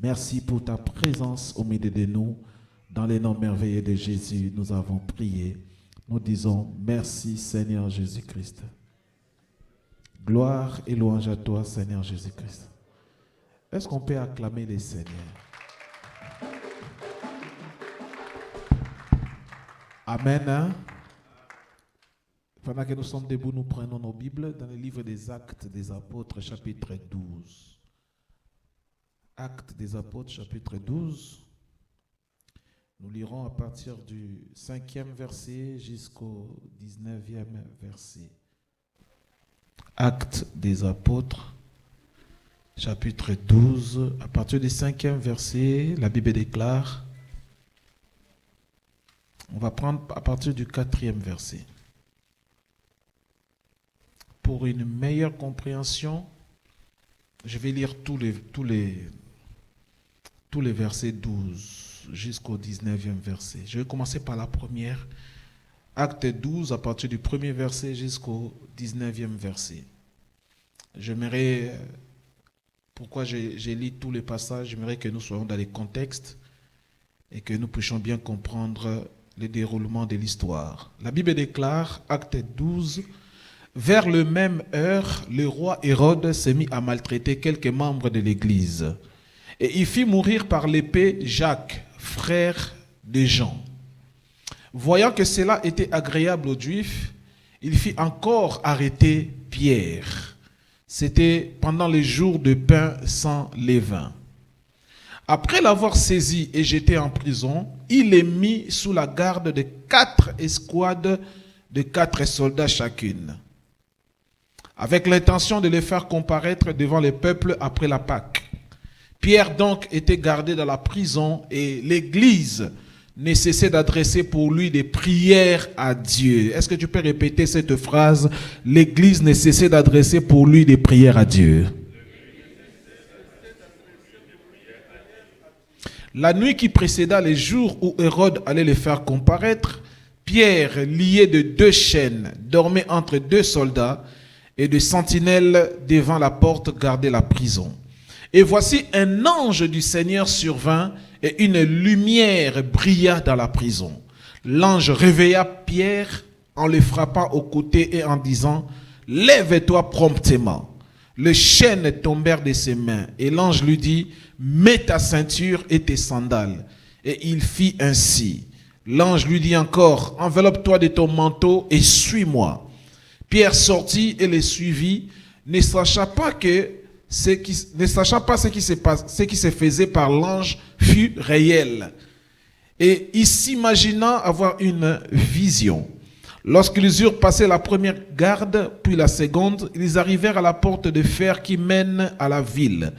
Merci pour ta présence au milieu de nous. Dans les noms merveilleux de Jésus, nous avons prié. Nous disons merci Seigneur Jésus-Christ. Gloire et louange à toi Seigneur Jésus-Christ. Est-ce qu'on peut acclamer les Seigneurs? Amen. Hein? Pendant que nous sommes debout, nous prenons nos Bibles dans le livre des Actes des Apôtres, chapitre 12. Actes des Apôtres, chapitre 12. Nous lirons à partir du 5e verset jusqu'au 19e verset. Actes des Apôtres, chapitre 12, à partir du 5e verset, la Bible déclare, on va prendre à partir du 4e verset. Pour une meilleure compréhension, je vais lire tous les versets 12 jusqu'au 19e verset. Je vais commencer par la première. Acte 12, à partir du premier verset jusqu'au 19e verset. J'aimerais, pourquoi j'ai lu tous les passages, j'aimerais que nous soyons dans les contextes et que nous puissions bien comprendre le déroulement de l'histoire. La Bible déclare, Acte 12, vers le même heure, le roi Hérode s'est mis à maltraiter quelques membres de l'Église. Et il fit mourir par l'épée Jacques, frère de Jean. Voyant que cela était agréable aux Juifs, il fit encore arrêter Pierre. C'était pendant les jours de pain sans levain. Après l'avoir saisi et jeté en prison, il les mit sous la garde de 4 escouades de 4 soldats chacune, avec l'intention de les faire comparaître devant le peuple après la Pâque. Pierre donc était gardé dans la prison et l'Église ne cessait d'adresser pour lui des prières à Dieu. Est-ce que tu peux répéter cette phrase? L'Église ne cessait d'adresser pour lui des prières à Dieu. La nuit qui précéda les jours où Hérode allait les faire comparaître, Pierre, lié de 2 chaînes, dormait entre 2 soldats et 2 sentinelles devant la porte gardaient la prison. Et voici un ange du Seigneur survint et une lumière brilla dans la prison. L'ange réveilla Pierre en le frappant au côté et en disant « Lève-toi promptement ». Les chaînes tombèrent de ses mains et l'ange lui dit « Mets ta ceinture et tes sandales ». Et il fit ainsi. L'ange lui dit encore « Enveloppe-toi de ton manteau et suis-moi ». Pierre sortit et les suivit, ne sachant pas ce qui se faisait par l'ange fut réel. Et il s'imagina avoir une vision. Lorsqu'ils eurent passé la première garde, puis la seconde, ils arrivèrent à la porte de fer qui mène à la ville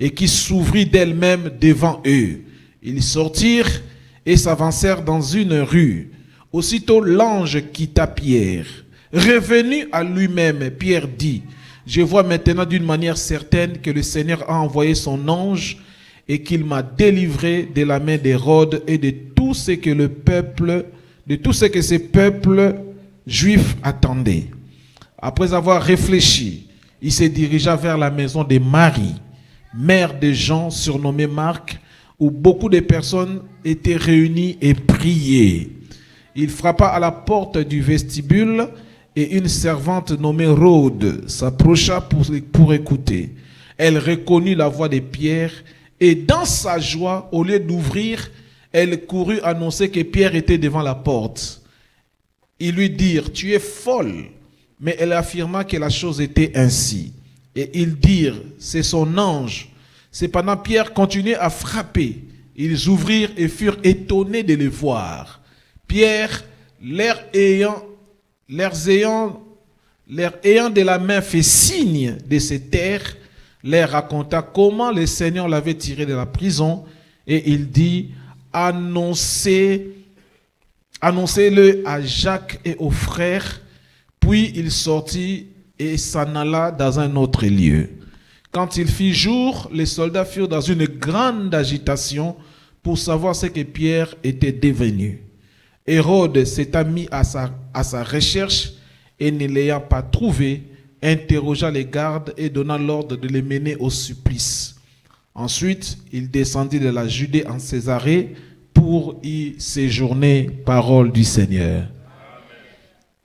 et qui s'ouvrit d'elle-même devant eux. Ils sortirent et s'avancèrent dans une rue. Aussitôt l'ange quitta Pierre. Revenu à lui-même, Pierre dit « Je vois maintenant d'une manière certaine que le Seigneur a envoyé son ange et qu'il m'a délivré de la main d'Hérode et de tout ce que ce peuple juif attendait. » Après avoir réfléchi, il se dirigea vers la maison de Marie, mère de Jean, surnommé Marc, où beaucoup de personnes étaient réunies et priaient. Il frappa à la porte du vestibule et une servante nommée Rhode s'approcha pour écouter. Elle reconnut la voix de Pierre et dans sa joie, au lieu d'ouvrir, elle courut annoncer que Pierre était devant la porte. Ils lui dirent « Tu es folle !» Mais elle affirma que la chose était ainsi. Et ils dirent « C'est son ange !» Cependant, Pierre continuait à frapper. Ils ouvrirent et furent étonnés de le voir. Pierre, l'air ayant de la main fait signe de se taire, leur raconta comment le Seigneur l'avait tiré de la prison, et il dit « Annoncez-le à Jacques et aux frères. » Puis il sortit et s'en alla dans un autre lieu. Quand il fit jour, les soldats furent dans une grande agitation pour savoir ce que Pierre était devenu. Hérode s'étant mis à sa recherche et ne l'ayant pas trouvé, interrogea les gardes et donna l'ordre de les mener au supplice. Ensuite, il descendit de la Judée en Césarée pour y séjourner, parole du Seigneur. Amen.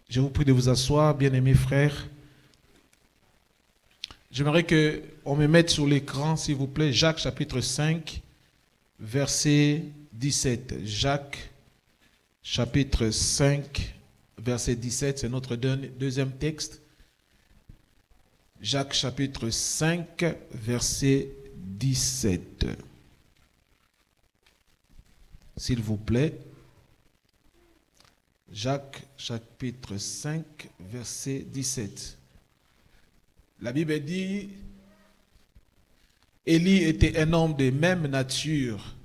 Je vous prie de vous asseoir, bien-aimés frères. J'aimerais qu'on me mette sur l'écran, s'il vous plaît, Jacques chapitre 5, verset 17. Jacques chapitre 5, verset 17, c'est notre deuxième texte. Jacques chapitre 5, verset 17. S'il vous plaît. Jacques chapitre 5, verset 17. La Bible dit, Élie était un homme de même nature.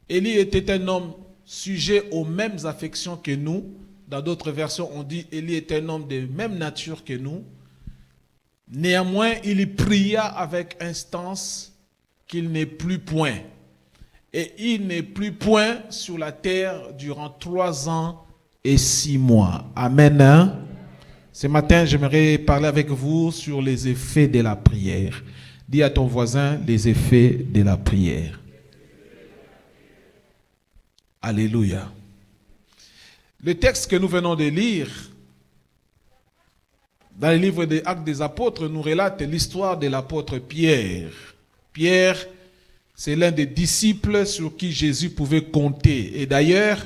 Élie était un homme sujet aux mêmes affections que nous. Dans d'autres versions, on dit Élie était un homme de même nature que nous. Néanmoins, il y pria avec instance qu'il n'est plus point. Et il n'est plus point sur la terre durant 3 ans et 6 mois. Amen. Hein? Ce matin, j'aimerais parler avec vous sur les effets de la prière. Dis à ton voisin les effets de la prière. Alléluia. Le texte que nous venons de lire dans le livre des Actes des Apôtres nous relate l'histoire de l'apôtre Pierre. Pierre, c'est l'un des disciples sur qui Jésus pouvait compter. Et d'ailleurs,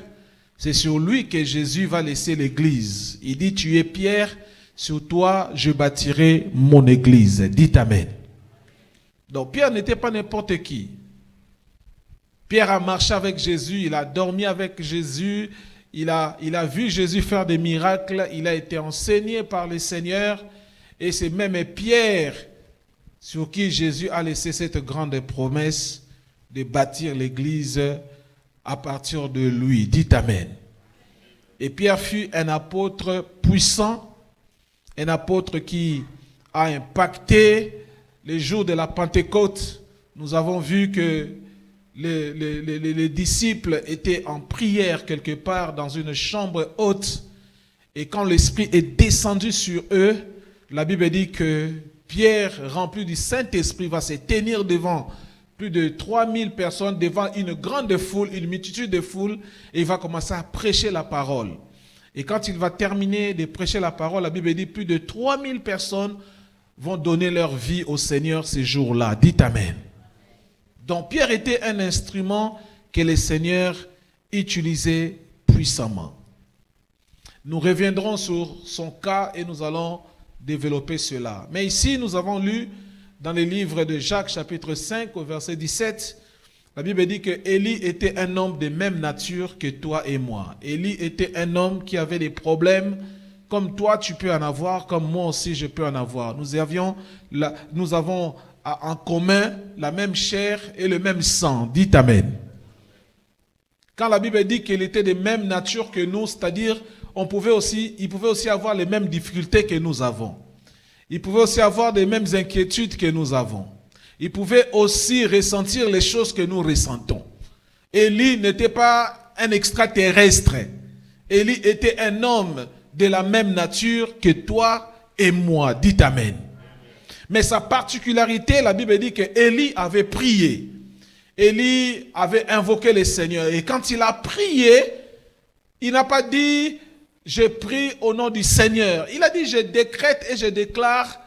c'est sur lui que Jésus va laisser l'église. Il dit, tu es Pierre, sur toi je bâtirai mon église. Dites Amen. Donc Pierre n'était pas n'importe qui. Pierre a marché avec Jésus, il a dormi avec Jésus, il a vu Jésus faire des miracles, il a été enseigné par le Seigneur. Et c'est même Pierre sur qui Jésus a laissé cette grande promesse de bâtir l'église à partir de lui. Dites Amen. Et Pierre fut un apôtre puissant, un apôtre qui a impacté les jours de la Pentecôte. Nous avons vu que les disciples étaient en prière quelque part dans une chambre haute. Et quand l'Esprit est descendu sur eux, la Bible dit que Pierre, rempli du Saint-Esprit, va se tenir devant plus de 3000 personnes, devant une grande foule, une multitude de foules, et il va commencer à prêcher la parole. Et quand il va terminer de prêcher la parole, la Bible dit plus de 3000 personnes vont donner leur vie au Seigneur ces jours-là. Dites Amen. Donc Pierre était un instrument que le Seigneur utilisait puissamment. Nous reviendrons sur son cas et nous allons développer cela. Mais ici, nous avons lu dans le livre de Jacques, chapitre 5, au verset 17, la Bible dit que Élie était un homme de même nature que toi et moi. Élie était un homme qui avait des problèmes comme toi tu peux en avoir, comme moi aussi je peux en avoir. Nous avons en commun la même chair et le même sang. Dites Amen. Quand la Bible dit qu'il était de même nature que nous, c'est-à-dire il pouvait aussi avoir les mêmes difficultés que nous avons. Il pouvait aussi avoir les mêmes inquiétudes que nous avons. Il pouvait aussi ressentir les choses que nous ressentons. Élie n'était pas un extraterrestre. Élie était un homme de la même nature que toi et moi. Dites Amen. Mais sa particularité, la Bible dit que Élie avait prié. Élie avait invoqué le Seigneur. Et quand il a prié, il n'a pas dit « je prie au nom du Seigneur ». Il a dit « je décrète et je déclare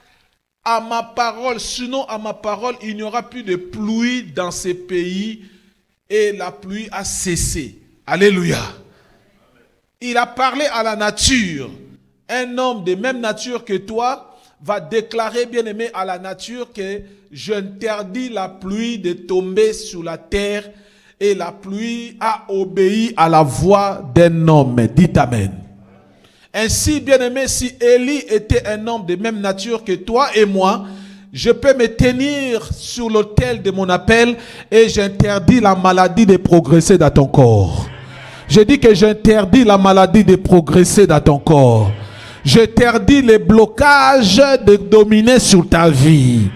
à ma parole, sinon à ma parole, il n'y aura plus de pluie dans ces pays. » Et la pluie a cessé. Alléluia. Il a parlé à la nature. Un homme de même nature que toi va déclarer, bien-aimé, à la nature que j'interdis la pluie de tomber sur la terre, et la pluie a obéi à la voix d'un homme. Dites Amen. Ainsi, bien-aimé, si Élie était un homme de même nature que toi et moi, je peux me tenir sur l'autel de mon appel et j'interdis la maladie de progresser dans ton corps. Je dis que j'interdis la maladie de progresser dans ton corps. J'interdis les blocages de dominer sur ta vie.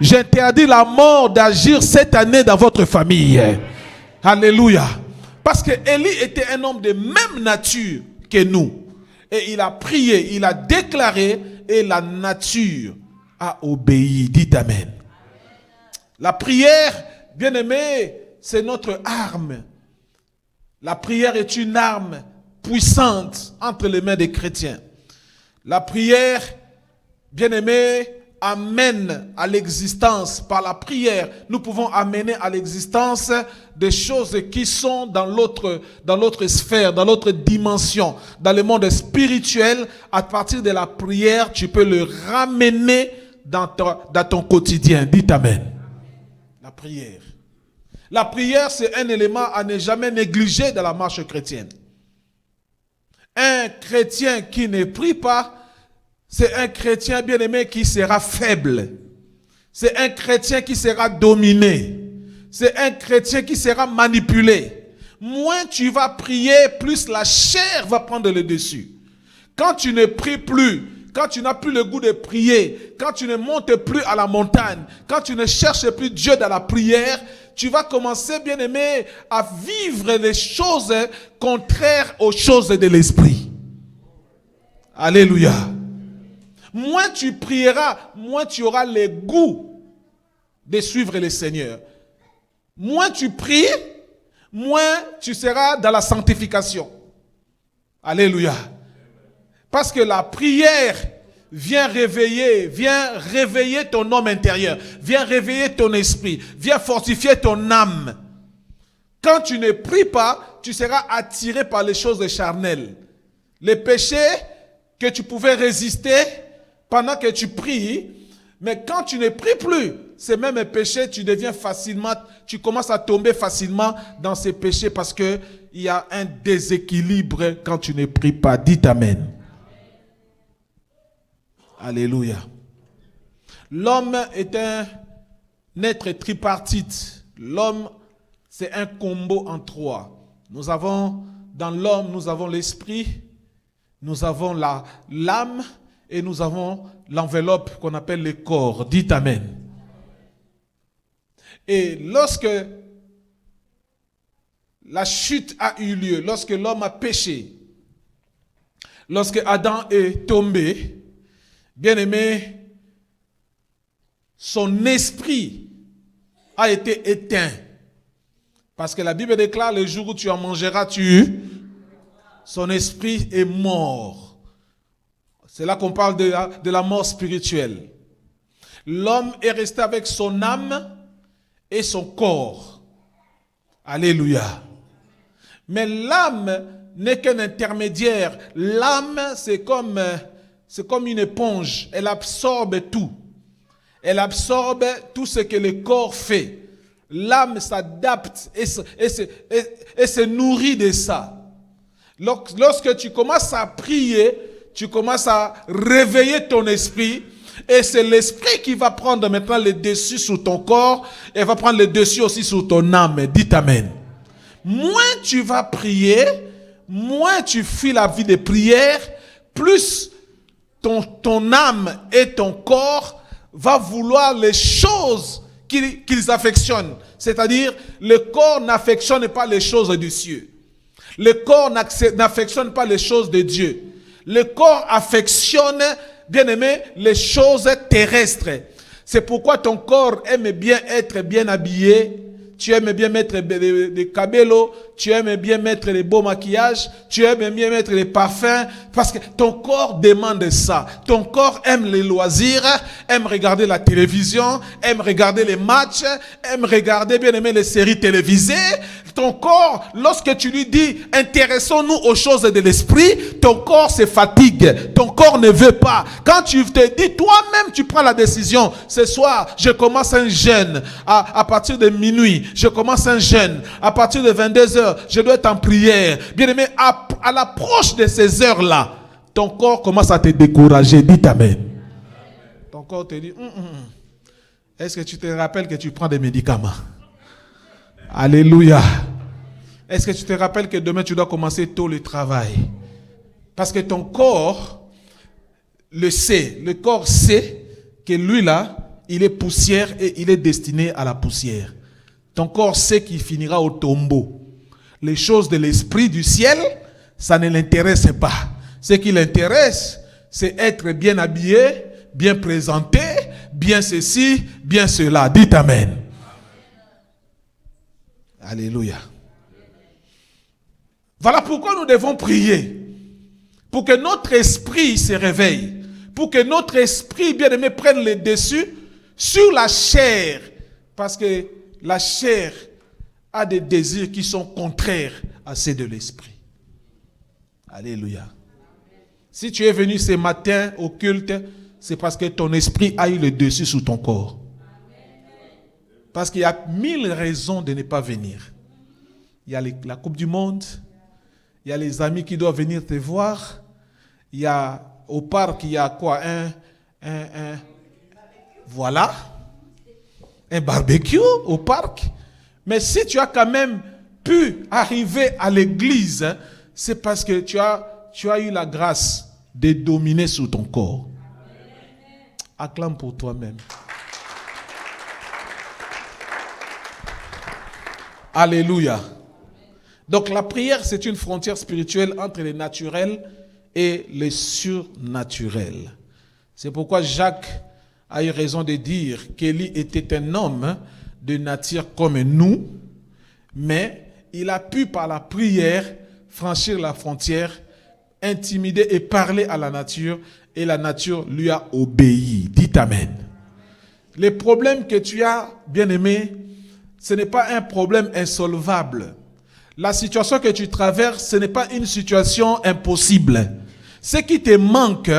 J'interdis la mort d'agir cette année dans votre famille. Alléluia. Parce que Élie était un homme de même nature que nous. Et il a prié, il a déclaré, et la nature a obéi. Dites Amen. La prière bien-aimé, c'est notre arme. La prière est une arme puissante entre les mains des chrétiens. La prière, bien-aimé, amène à l'existence, par la prière, nous pouvons amener à l'existence des choses qui sont dans l'autre sphère, dans l'autre dimension, dans le monde spirituel. À partir de la prière, tu peux le ramener dans ton quotidien. Dites Amen. La prière. La prière, c'est un élément à ne jamais négliger dans la marche chrétienne. Un chrétien qui ne prie pas, c'est un chrétien bien-aimé qui sera faible. C'est un chrétien qui sera dominé. C'est un chrétien qui sera manipulé. Moins tu vas prier, plus la chair va prendre le dessus. Quand tu ne pries plus, quand tu n'as plus le goût de prier, quand tu ne montes plus à la montagne, quand tu ne cherches plus Dieu dans la prière, tu vas commencer, bien-aimé, à vivre les choses contraires aux choses de l'esprit. Alléluia. Moins tu prieras, moins tu auras le goût de suivre le Seigneur. Moins tu pries, moins tu seras dans la sanctification. Alléluia. Parce que la prière vient réveiller ton homme intérieur, vient réveiller ton esprit, vient fortifier ton âme. Quand tu ne pries pas, tu seras attiré par les choses charnelles. Les péchés que tu pouvais résister pendant que tu pries, mais quand tu ne pries plus, ces mêmes péchés, tu commences à tomber facilement dans ces péchés parce qu'il y a un déséquilibre quand tu ne pries pas. Dites Amen. Alléluia. L'homme est un être tripartite. L'homme, c'est un combo en trois. Dans l'homme, nous avons l'esprit, nous avons l'âme et nous avons l'enveloppe qu'on appelle le corps. Dites Amen. Et lorsque la chute a eu lieu, lorsque l'homme a péché, lorsque Adam est tombé, bien-aimé, son esprit a été éteint. Parce que la Bible déclare, le jour où tu en mangeras, son esprit est mort. C'est là qu'on parle de la mort spirituelle. L'homme est resté avec son âme et son corps. Alléluia. Mais l'âme n'est qu'un intermédiaire. L'âme, c'est comme une éponge. Elle absorbe tout. Elle absorbe tout ce que le corps fait. L'âme s'adapte et se nourrit de ça. Lorsque tu commences à prier, tu commences à réveiller ton esprit. Et c'est l'esprit qui va prendre maintenant le dessus sur ton corps et va prendre le dessus aussi sur ton âme. Dites Amen. Moins tu vas prier, moins tu fuis la vie de prière, plus ton âme et ton corps va vouloir les choses qu'ils affectionnent. C'est-à-dire, le corps n'affectionne pas les choses du ciel. Le corps n'affectionne pas les choses de Dieu. Le corps affectionne, bien-aimé, les choses terrestres. C'est pourquoi ton corps aime bien être bien habillé. Tu aimes bien mettre des cabellos, tu aimes bien mettre les beaux maquillages, tu aimes bien mettre les parfums, parce que ton corps demande ça. Ton corps aime les loisirs, aime regarder la télévision, aime regarder les matchs, aime regarder, bien aimé, les séries télévisées. Ton corps, lorsque tu lui dis intéressons-nous aux choses de l'esprit, ton corps se fatigue, ton corps ne veut pas. Quand tu te dis toi-même, tu prends la décision, ce soir je commence un jeûne à partir de minuit. Je commence un jeûne. À partir de 22h, je dois être en prière. Bien aimé, à l'approche de ces heures-là, ton corps commence à te décourager. Dites Amen. Ton corps te dit, est-ce que tu te rappelles que tu prends des médicaments? Alléluia. Est-ce que tu te rappelles que demain tu dois commencer tôt le travail? Parce que ton corps le sait. Le corps sait que lui là, il est poussière et il est destiné à la poussière. Ton corps sait qu'il finira au tombeau. Les choses de l'esprit du ciel, ça ne l'intéresse pas. Ce qui l'intéresse, c'est être bien habillé, bien présenté, bien ceci, bien cela. Dites Amen. Alléluia. Voilà pourquoi nous devons prier. Pour que notre esprit se réveille. Pour que notre esprit, bien-aimé, prenne le dessus sur la chair. Parce que la chair a des désirs qui sont contraires à ceux de l'esprit. Alléluia. Si tu es venu ce matin au culte, c'est parce que ton esprit a eu le dessus sur ton corps. Parce qu'il y a 1000 raisons de ne pas venir. Il y a la Coupe du Monde. Il y a les amis qui doivent venir te voir. Il y a au parc, il y a quoi? Voilà. Un barbecue au parc. Mais si tu as quand même pu arriver à l'église, c'est parce que tu as eu la grâce de dominer sur ton corps. Acclame pour toi-même. Alléluia. Donc la prière, c'est une frontière spirituelle entre le naturel et le surnaturel. C'est pourquoi Jacques a eu raison de dire qu'Élie était un homme de nature comme nous, mais il a pu par la prière franchir la frontière, intimider et parler à la nature, et la nature lui a obéi. Dites Amen. Les problèmes que tu as, bien-aimé, ce n'est pas un problème insolvable. La situation que tu traverses, ce n'est pas une situation impossible. Ce qui te manque,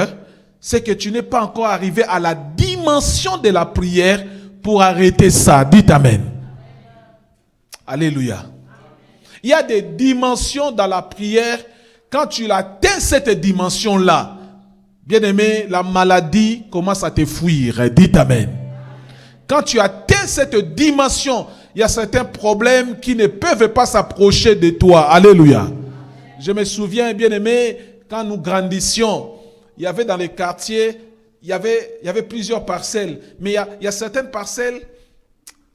c'est que tu n'es pas encore arrivé à la dimension de la prière pour arrêter ça. Dites Amen. Alléluia. Il y a des dimensions dans la prière. Quand tu atteins cette dimension-là, bien-aimé, la maladie commence à te fuir. Dites Amen. Quand tu atteins cette dimension, il y a certains problèmes qui ne peuvent pas s'approcher de toi. Alléluia. Je me souviens, bien-aimé, quand nous grandissions, il y avait dans les quartiers, il y avait plusieurs parcelles. Mais il y a certaines parcelles,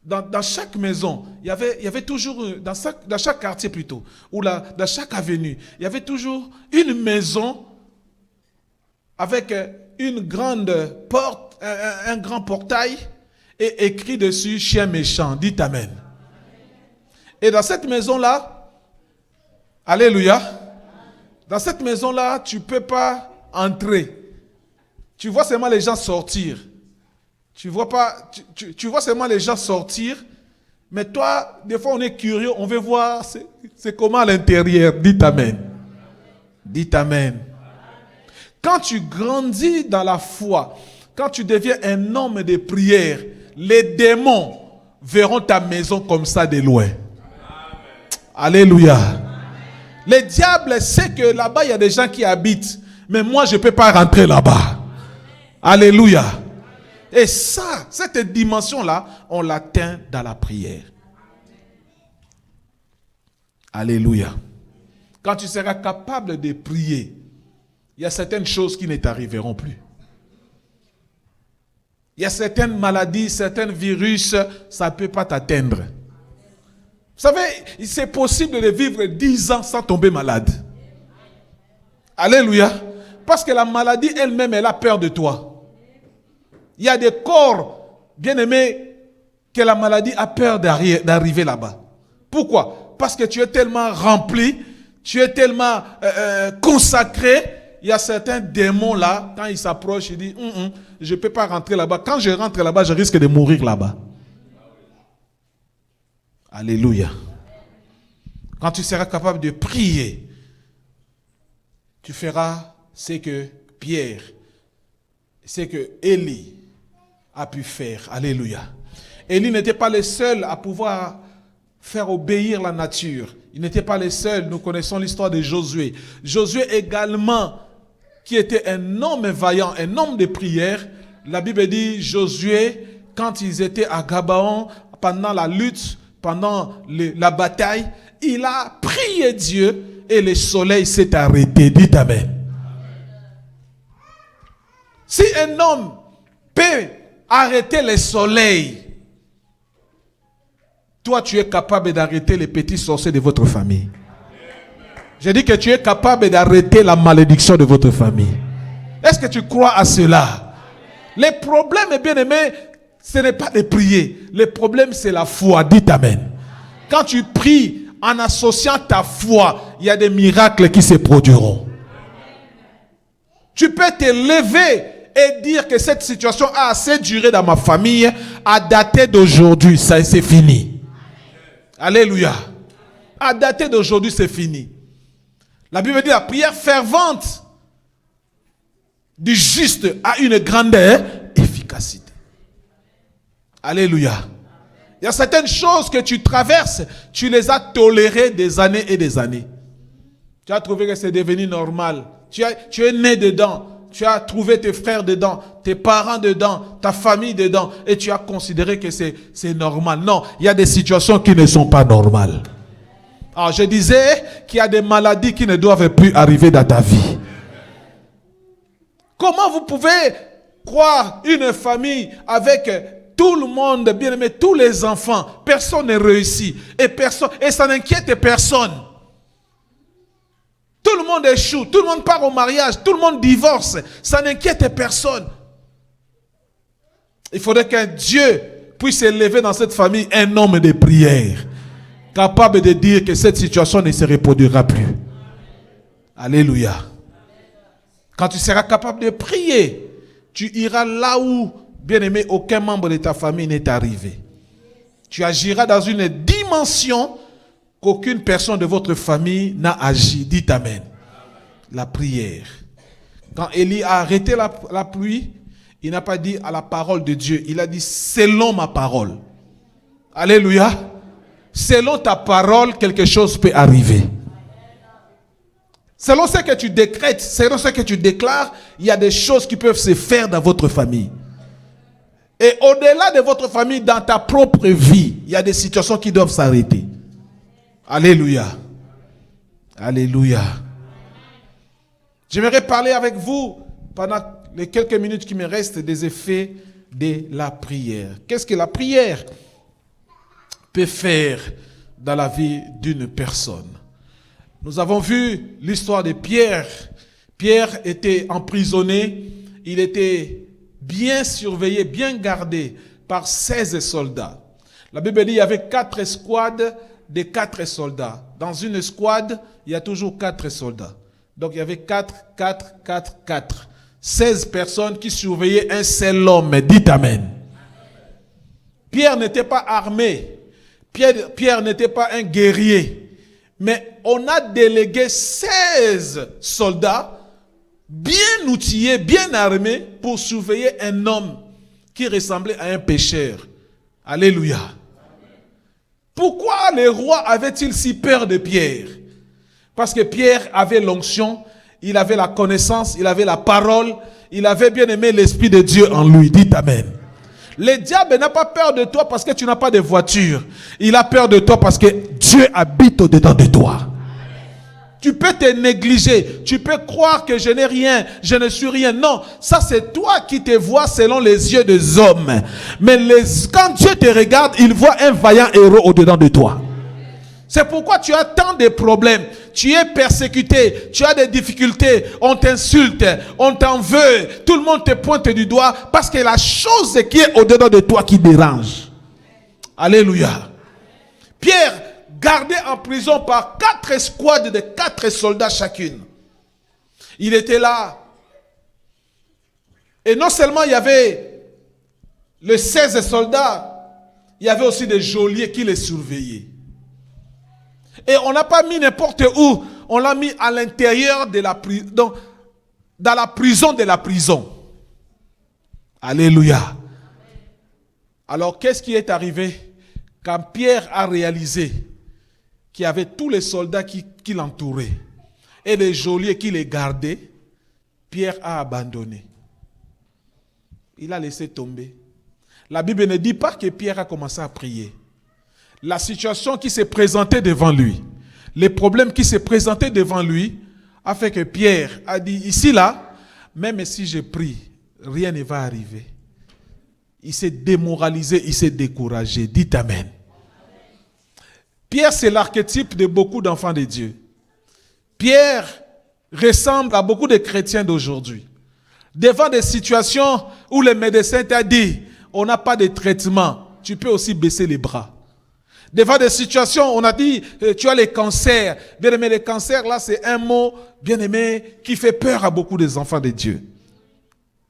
dans chaque maison, il y avait toujours, dans chaque quartier plutôt, ou dans chaque avenue, il y avait toujours une maison avec une grande porte, un grand portail, et écrit dessus « Chien méchant ». Dites Amen. Et dans cette maison-là, alléluia, dans cette maison-là, tu ne peux pas entrer. Tu vois seulement les gens sortir. Tu vois seulement les gens sortir. Mais toi, des fois, on est curieux, on veut voir c'est comment à l'intérieur. Dites Amen. Dites Amen. Quand tu grandis dans la foi, quand tu deviens un homme de prière, les démons verront ta maison comme ça de loin. Alléluia. Le diable sait que là-bas, il y a des gens qui habitent. Mais moi, je ne peux pas rentrer là-bas. Alléluia. Et ça, cette dimension-là, on l'atteint dans la prière. Alléluia. Quand tu seras capable de prier, il y a certaines choses qui ne t'arriveront plus. Il y a certaines maladies, certains virus, ça ne peut pas t'atteindre. Vous savez, c'est possible de vivre 10 ans sans tomber malade. Alléluia. Parce que la maladie elle-même, elle a peur de toi. Il y a des corps, bien aimés, que la maladie a peur d'arriver là-bas. Pourquoi? Parce que tu es tellement rempli, tu es tellement consacré. Il y a certains démons là, quand ils s'approchent, ils disent je ne peux pas rentrer là-bas. Quand je rentre là-bas, je risque de mourir là-bas. Alléluia. Quand tu seras capable de prier, tu feras ce que Pierre, ce que Élie a pu faire. Alléluia. Élie n'était pas le seul à pouvoir faire obéir la nature. Il n'était pas le seul. Nous connaissons l'histoire de Josué. Josué également, qui était un homme vaillant, un homme de prière. La Bible dit, Josué, quand ils étaient à Gabaon, pendant la lutte, pendant la bataille, il a prié Dieu et le soleil s'est arrêté. Dites Amen. Si un homme peut arrêter le soleil, toi tu es capable d'arrêter les petits sorciers de votre famille. Je dis que tu es capable d'arrêter la malédiction de votre famille. Est-ce que tu crois à cela? Les problèmes, bien aimés, ce n'est pas de prier. Le problème, c'est la foi. Dites Amen. quand tu pries en associant ta foi, il y a des miracles qui se produiront. Tu peux te lever et dire que cette situation a assez duré dans ma famille, à dater d'aujourd'hui, ça c'est fini. Alléluia. À dater d'aujourd'hui, c'est fini. La Bible dit la prière fervente du juste a une grande efficacité. Alléluia. Il y a certaines choses que tu traverses, tu les as tolérées des années et des années. Tu as trouvé que c'est devenu normal. Tu es né dedans. Tu as trouvé tes frères dedans, tes parents dedans, ta famille dedans, et tu as considéré que c'est normal. Non, il y a des situations qui ne sont pas normales. Alors je disais qu'il y a des maladies qui ne doivent plus arriver dans ta vie. Comment vous pouvez croire une famille avec tout le monde, bien aimé, tous les enfants, personne ne réussit et ça n'inquiète personne. Tout le monde échoue, tout le monde part au mariage, tout le monde divorce. Ça n'inquiète personne. Il faudrait qu'un Dieu puisse élever dans cette famille un homme de prière, capable de dire que cette situation ne se reproduira plus. Alléluia. Quand tu seras capable de prier, tu iras là où, bien aimé, aucun membre de ta famille n'est arrivé. Tu agiras dans une dimension qu'aucune personne de votre famille n'a agi. Dites Amen. La prière. Quand Élie a arrêté la pluie, il n'a pas dit à la parole de Dieu. Il a dit selon ma parole. Alléluia. Selon ta parole, quelque chose peut arriver. Selon ce que tu décrètes, selon ce que tu déclares, il y a des choses qui peuvent se faire dans votre famille. Et au-delà de votre famille, dans ta propre vie, il y a des situations qui doivent s'arrêter. Alléluia. Alléluia. J'aimerais parler avec vous pendant les quelques minutes qui me restent des effets de la prière. Qu'est-ce que la prière peut faire dans la vie d'une personne? Nous avons vu l'histoire de Pierre. Pierre était emprisonné. Il était bien surveillé, bien gardé par 16 soldats. La Bible dit qu'il y avait 4 escouades de 4 soldats. Dans une escouade, il y a toujours 4 soldats. Donc il y avait 4. 16 personnes qui surveillaient un seul homme. Dites Amen. Pierre n'était pas armé. Pierre n'était pas un guerrier. Mais on a délégué 16 soldats bien outillés, bien armés pour surveiller un homme qui ressemblait à un pécheur. Alléluia. Pourquoi les rois avaient-ils si peur de Pierre? Parce que Pierre avait l'onction, il avait la connaissance, il avait la parole, il avait bien aimé l'Esprit de Dieu en lui. Dites Amen. Le diable n'a pas peur de toi parce que tu n'as pas de voiture. Il a peur de toi parce que Dieu habite au-dedans de toi. Tu peux te négliger, tu peux croire que je n'ai rien, je ne suis rien. Non, ça c'est toi qui te vois selon les yeux des hommes. Mais quand Dieu te regarde, il voit un vaillant héros au-dedans de toi. C'est pourquoi tu as tant de problèmes. Tu es persécuté, tu as des difficultés, on t'insulte, on t'en veut. Tout le monde te pointe du doigt parce que la chose qui est au-dedans de toi qui dérange. Alléluia. Pierre, gardé en prison par 4 escouades de 4 soldats chacune. Il était là. Et non seulement il y avait les 16 soldats, il y avait aussi des geôliers qui les surveillaient. Et on n'a pas mis n'importe où, on l'a mis à l'intérieur de la prison, dans la prison de la prison. Alléluia. Alors qu'est-ce qui est arrivé quand Pierre a réalisé qu'il y avait tous les soldats qui l'entouraient et les geôliers qui les gardaient? Pierre a abandonné. Il a laissé tomber. La Bible ne dit pas que Pierre a commencé à prier. La situation qui s'est présentée devant lui, les problèmes qui s'est présentés devant lui, a fait que Pierre a dit, ici là, même si je prie, rien ne va arriver. Il s'est démoralisé, il s'est découragé. Dites Amen. Pierre, c'est l'archétype de beaucoup d'enfants de Dieu. Pierre ressemble à beaucoup de chrétiens d'aujourd'hui. Devant des situations où le médecin t'a dit, on n'a pas de traitement, tu peux aussi baisser les bras. Devant des situations, on a dit, tu as les cancers. Bien aimé, les cancers, là, c'est un mot, bien aimé, qui fait peur à beaucoup des enfants de Dieu.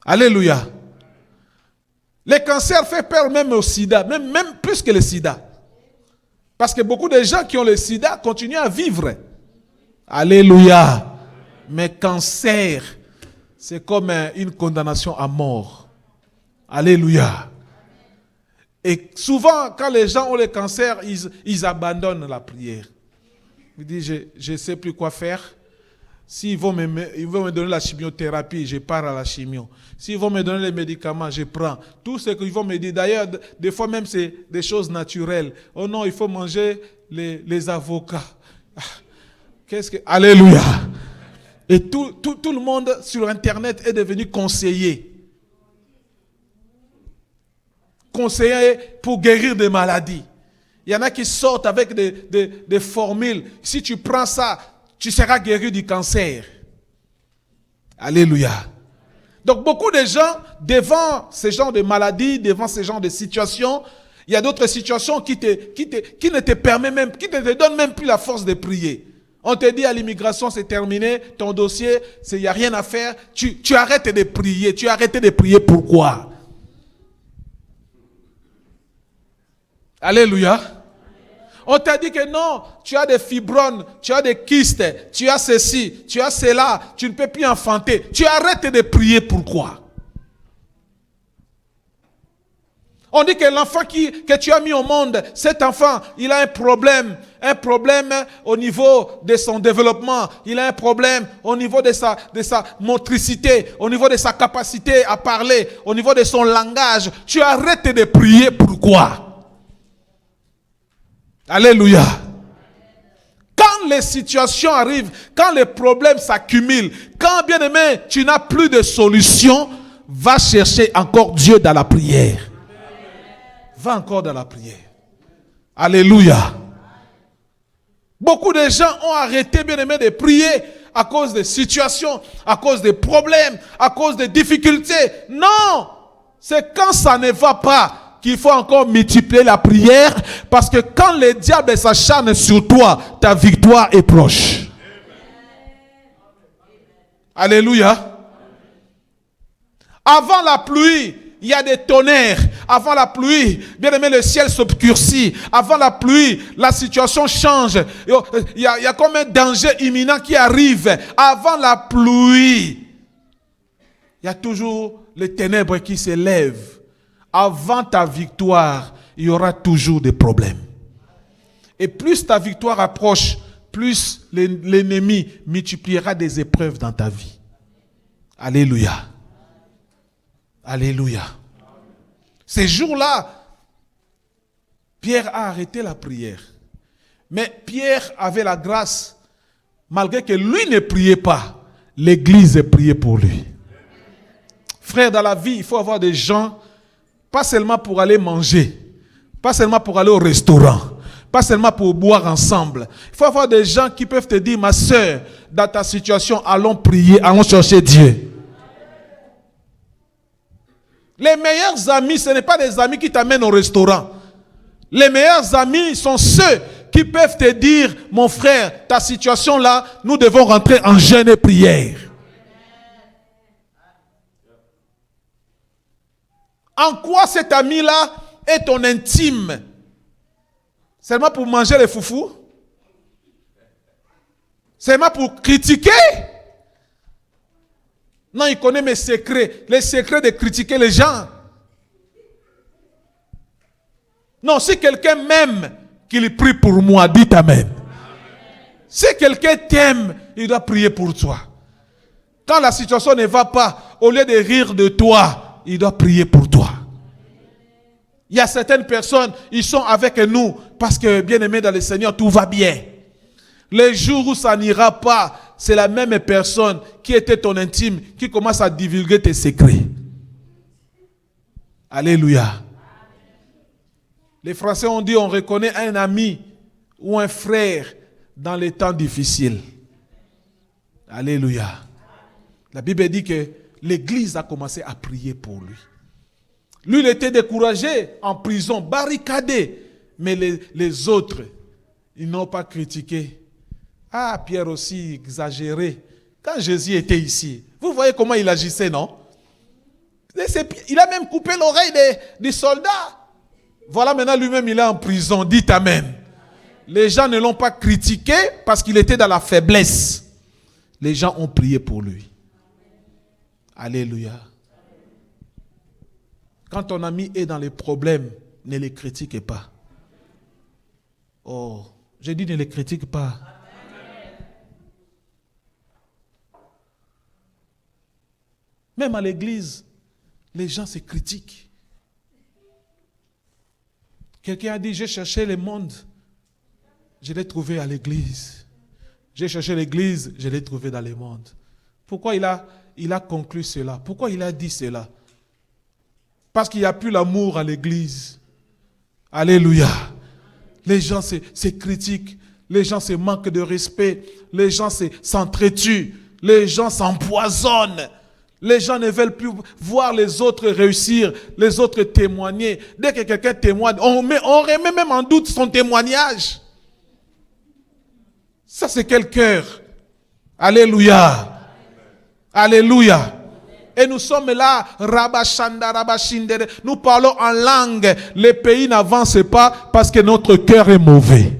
Alléluia. Les cancers font peur même au sida, même plus que le sida. Parce que beaucoup de gens qui ont le sida continuent à vivre. Alléluia. Mais cancer, c'est comme une condamnation à mort. Alléluia. Et souvent, quand les gens ont le cancer, ils abandonnent la prière. Ils disent, je ne sais plus quoi faire. S'ils vont me donner la chimiothérapie, je pars à la chimio. S'ils vont me donner les médicaments, je prends. Tout ce qu'ils vont me dire, d'ailleurs, des fois même c'est des choses naturelles. Oh non, il faut manger les avocats. Alléluia. Et tout le monde sur Internet est devenu conseiller. Conseiller pour guérir des maladies. Il y en a qui sortent avec des formules. Si tu prends ça, tu seras guéri du cancer. Alléluia. Donc beaucoup de gens, devant ce genre de maladies, devant ce genre de situations, il y a d'autres situations qui ne te permettent même, qui ne te donnent même plus la force de prier. On te dit à l'immigration, c'est terminé, ton dossier, il n'y a rien à faire. Tu arrêtes de prier. Tu as arrêté de prier, pourquoi? Alléluia. On t'a dit que non, tu as des fibromes, tu as des kystes, tu as ceci, tu as cela, tu ne peux plus enfanter. Tu arrêtes de prier, pourquoi? On dit que l'enfant que tu as mis au monde, cet enfant, il a un problème au niveau de son développement, il a un problème au niveau de sa motricité, au niveau de sa capacité à parler, au niveau de son langage. Tu arrêtes de prier, pourquoi? Alléluia. Quand les situations arrivent, quand les problèmes s'accumulent, quand, bien aimé, tu n'as plus de solution, va chercher encore Dieu dans la prière. Va encore dans la prière. Alléluia. Beaucoup de gens ont arrêté, bien aimé, de prier à cause des situations, à cause des problèmes, à cause des difficultés. Non, c'est quand ça ne va pas qu'il faut encore multiplier la prière, parce que quand le diable s'acharne sur toi, ta victoire est proche. Alléluia. Avant la pluie, il y a des tonnerres. Avant la pluie, bien aimé, le ciel s'obscurcit. Avant la pluie, la situation change. Il y a comme un danger imminent qui arrive. Avant la pluie, il y a toujours les ténèbres qui s'élèvent. Avant ta victoire, il y aura toujours des problèmes. Et plus ta victoire approche, plus l'ennemi multipliera des épreuves dans ta vie. Alléluia. Alléluia. Ces jours-là, Pierre a arrêté la prière. Mais Pierre avait la grâce, malgré que lui ne priait pas, l'église priait pour lui. Frère, dans la vie, il faut avoir des gens, pas seulement pour aller manger, pas seulement pour aller au restaurant, pas seulement pour boire ensemble. Il faut avoir des gens qui peuvent te dire, ma soeur, dans ta situation, allons prier, allons chercher Dieu. Les meilleurs amis, ce n'est pas des amis qui t'amènent au restaurant. Les meilleurs amis sont ceux qui peuvent te dire, mon frère, ta situation là, nous devons rentrer en jeûne et prière. En quoi cet ami-là est ton intime? Seulement pour manger les foufous? Seulement pour critiquer? Non, il connaît mes secrets. Les secrets de critiquer les gens. Non, si quelqu'un m'aime, qu'il prie pour moi. Dites Amen. Si quelqu'un t'aime, il doit prier pour toi. Quand la situation ne va pas, au lieu de rire de toi, il doit prier pour toi. Il y a certaines personnes, ils sont avec nous parce que, bien aimé dans le Seigneur, tout va bien. Les jours où ça n'ira pas, c'est la même personne qui était ton intime qui commence à divulguer tes secrets. Alléluia. Les Français ont dit, on reconnaît un ami ou un frère dans les temps difficiles. Alléluia. La Bible dit que l'Église a commencé à prier pour lui. Lui, il était découragé, en prison, barricadé. Mais les autres, ils n'ont pas critiqué. Ah, Pierre aussi exagéré. Quand Jésus était ici, vous voyez comment il agissait, non? Il a même coupé l'oreille des soldats. Voilà, maintenant lui-même, il est en prison. Dites Amen. Les gens ne l'ont pas critiqué parce qu'il était dans la faiblesse. Les gens ont prié pour lui. Alléluia. Quand ton ami est dans les problèmes, ne les critiquez pas. Oh, je dis ne les critique pas. Même à l'église, les gens se critiquent. Quelqu'un a dit, j'ai cherché le monde, je l'ai trouvé à l'église. J'ai cherché l'église, je l'ai trouvé dans le monde. Pourquoi il a conclu cela? Pourquoi il a dit cela? Parce qu'il n'y a plus l'amour à l'église. Alléluia. Les gens se critiquent, les gens se manquent de respect, les gens s'entretuent, les gens s'empoisonnent. Les gens ne veulent plus voir les autres réussir, les autres témoigner. Dès que quelqu'un témoigne, on remet même en doute son témoignage. Ça, c'est quel cœur? Alléluia. Alléluia. Et nous sommes là, Rabashanda, Rabashindere. Nous parlons en langue. Les pays n'avancent pas parce que notre cœur est mauvais.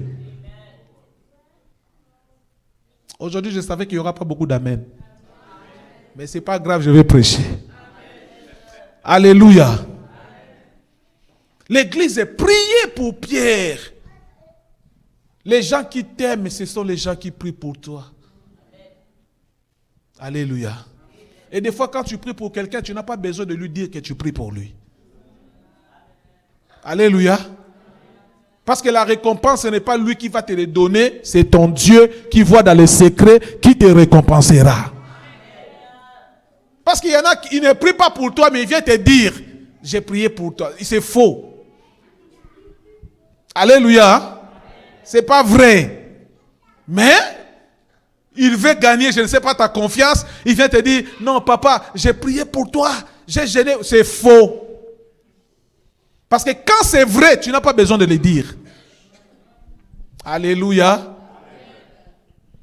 Aujourd'hui, je savais qu'il n'y aura pas beaucoup d'amen. Mais ce n'est pas grave, je vais prêcher. Alléluia. L'église est priée pour Pierre. Les gens qui t'aiment, ce sont les gens qui prient pour toi. Alléluia. Et des fois, quand tu pries pour quelqu'un, tu n'as pas besoin de lui dire que tu pries pour lui. Alléluia. Parce que la récompense, ce n'est pas lui qui va te le donner, c'est ton Dieu qui voit dans les secrets, qui te récompensera. Parce qu'il y en a qui ne prient pas pour toi, mais il vient te dire, j'ai prié pour toi. C'est faux. Alléluia. C'est pas vrai. Mais, il veut gagner, je ne sais pas, ta confiance. Il vient te dire, non papa, j'ai prié pour toi. J'ai gêné. C'est faux. Parce que quand c'est vrai, tu n'as pas besoin de le dire. Alléluia.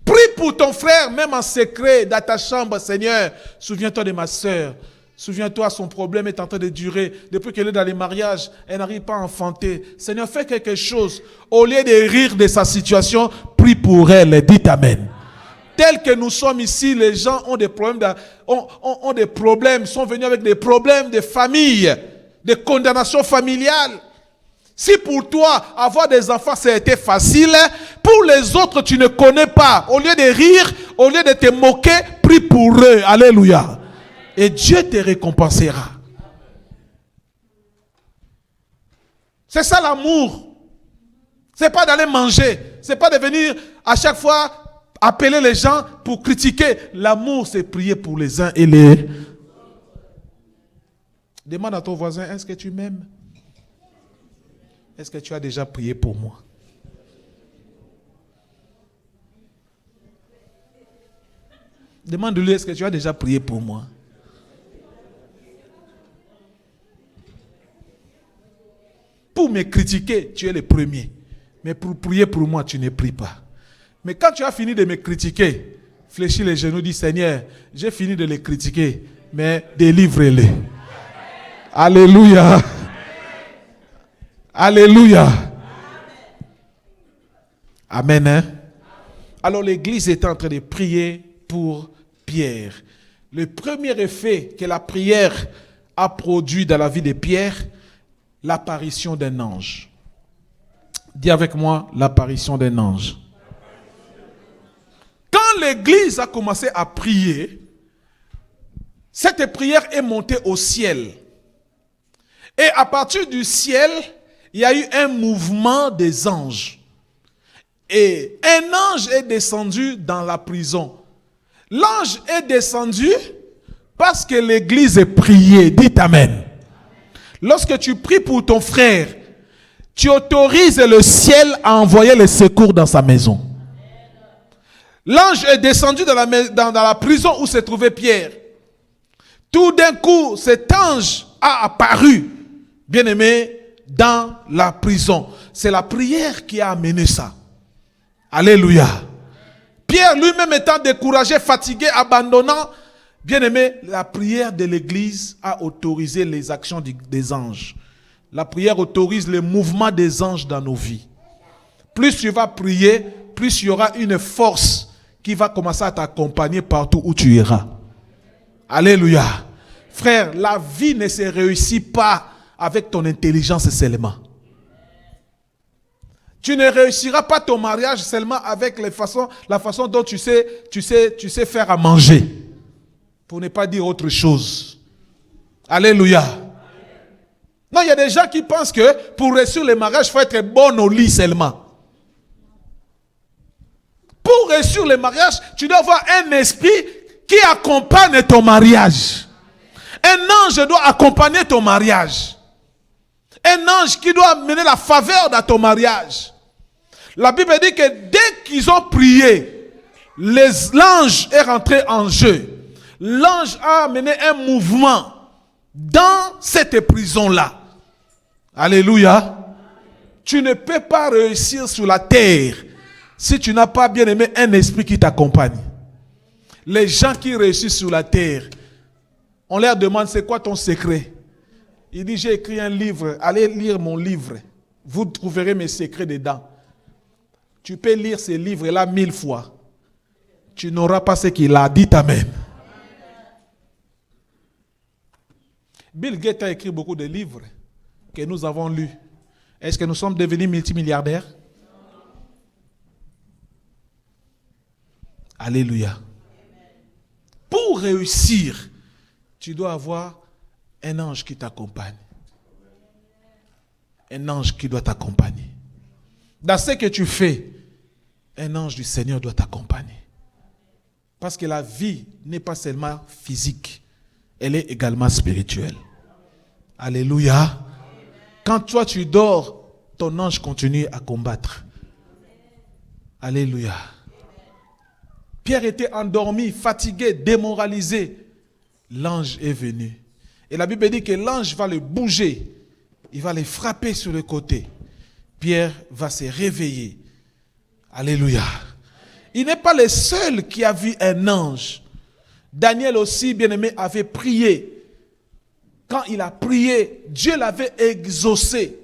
Prie pour ton frère, même en secret, dans ta chambre, Seigneur. Souviens-toi de ma soeur. Souviens-toi, son problème est en train de durer. Depuis qu'elle est dans les mariages, elle n'arrive pas à enfanter. Seigneur, fais quelque chose. Au lieu de rire de sa situation, prie pour elle. Dites Amen. Tel que nous sommes ici, les gens ont des problèmes, ont des problèmes, sont venus avec des problèmes de famille, de condamnation familiale. Si pour toi, avoir des enfants, ça a été facile, pour les autres, tu ne connais pas. Au lieu de rire, au lieu de te moquer, prie pour eux. Alléluia. Et Dieu te récompensera. C'est ça l'amour. C'est pas d'aller manger. C'est pas de venir à chaque fois appeler les gens pour critiquer. L'amour, c'est prier pour les uns et les... Demande à ton voisin, est-ce que tu m'aimes? Est-ce que tu as déjà prié pour moi? Demande-lui, est-ce que tu as déjà prié pour moi? Pour me critiquer, tu es le premier. Mais pour prier pour moi, tu ne pries pas. Mais quand tu as fini de me critiquer, fléchis les genoux, dis Seigneur, j'ai fini de les critiquer, mais délivre-les. Alléluia. Alléluia. Amen. Hein? Alors l'église est en train de prier pour Pierre. Le premier effet que la prière a produit dans la vie de Pierre, l'apparition d'un ange. Dis avec moi, l'apparition d'un ange. Quand l'église a commencé à prier, cette prière est montée au ciel. Et à partir du ciel, il y a eu un mouvement des anges. Et un ange est descendu dans la prison. L'ange est descendu parce que l'église est priée. Dites Amen. Lorsque tu pries pour ton frère, tu autorises le ciel à envoyer les secours dans sa maison. L'ange est descendu dans la prison où se trouvait Pierre. Tout d'un coup, cet ange a apparu, bien-aimé, dans la prison. c'est la prière qui a amené ça. Alléluia. Pierre lui-même étant découragé, fatigué, abandonnant, bien aimé, la prière de l'église a autorisé les actions des anges. La prière autorise le mouvement des anges dans nos vies. Plus tu vas prier, plus il y aura une force qui va commencer à t'accompagner partout où tu iras. Alléluia. Frère, la vie ne se réussit pas avec ton intelligence seulement. Tu ne réussiras pas ton mariage seulement avec la façon dont tu sais faire à manger. Pour ne pas dire autre chose. Alléluia. Non, il y a des gens qui pensent que pour réussir le mariage, il faut être bon au lit seulement. Pour réussir le mariage, tu dois avoir un esprit qui accompagne ton mariage. Un ange doit accompagner ton mariage. Un ange qui doit mener la faveur dans ton mariage. La Bible dit que dès qu'ils ont prié, l'ange est rentré en jeu. L'ange a mené un mouvement dans cette prison-là. Alléluia. Tu ne peux pas réussir sur la terre si tu n'as pas bien aimé un esprit qui t'accompagne. Les gens qui réussissent sur la terre, on leur demande c'est quoi ton secret. Il dit j'ai écrit un livre, allez lire mon livre. Vous trouverez mes secrets dedans. Tu peux lire ces livres-là 1000 fois. Tu n'auras pas ce qu'il a dit, amen. Bill Gates a écrit beaucoup de livres que nous avons lus. Est-ce que nous sommes devenus multimilliardaires? Alléluia. Pour réussir, tu dois avoir un ange qui t'accompagne. Un ange qui doit t'accompagner. Dans ce que tu fais, un ange du Seigneur doit t'accompagner. Parce que la vie n'est pas seulement physique, elle est également spirituelle. Alléluia. Quand toi tu dors, ton ange continue à combattre. Alléluia. Pierre était endormi, fatigué, démoralisé. L'ange est venu. Et la Bible dit que l'ange va le bouger. Il va le frapper sur le côté. Pierre va se réveiller. Alléluia. Il n'est pas le seul qui a vu un ange. Daniel aussi, bien-aimé, avait prié. Quand il a prié, Dieu l'avait exaucé.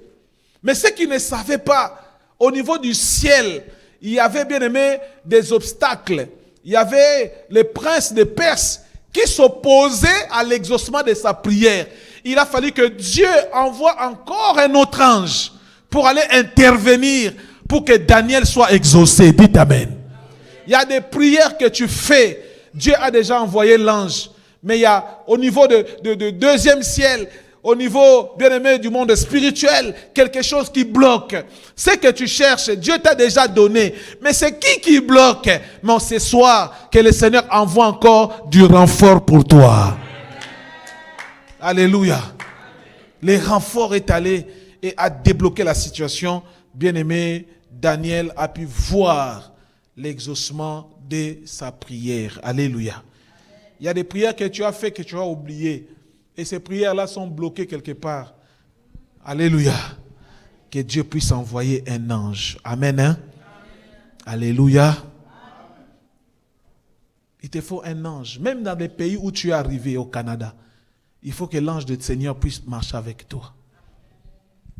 Mais ce qu'il ne savait pas, au niveau du ciel, il y avait, bien-aimé, des obstacles. Il y avait les princes de Perse qui s'opposaient à l'exaucement de sa prière. Il a fallu que Dieu envoie encore un autre ange pour aller intervenir pour que Daniel soit exaucé. Dites amen. Il y a des prières que tu fais. Dieu a déjà envoyé l'ange. Mais il y a au niveau de deuxième ciel, au niveau, bien-aimé, du monde spirituel, quelque chose qui bloque. Ce que tu cherches, Dieu t'a déjà donné. Mais c'est qui bloque? Mais ce soir, que le Seigneur envoie encore du renfort pour toi. Alléluia. Le renfort est allé et a débloqué la situation. Bien-aimé, Daniel a pu voir l'exaucement de sa prière. Alléluia. Il y a des prières que tu as fait que tu as oubliées. Et ces prières-là sont bloquées quelque part. Alléluia. Que Dieu puisse envoyer un ange. Amen. Hein? Alléluia. Il te faut un ange. Même dans les pays où tu es arrivé, au Canada, il faut que l'ange du Seigneur puisse marcher avec toi.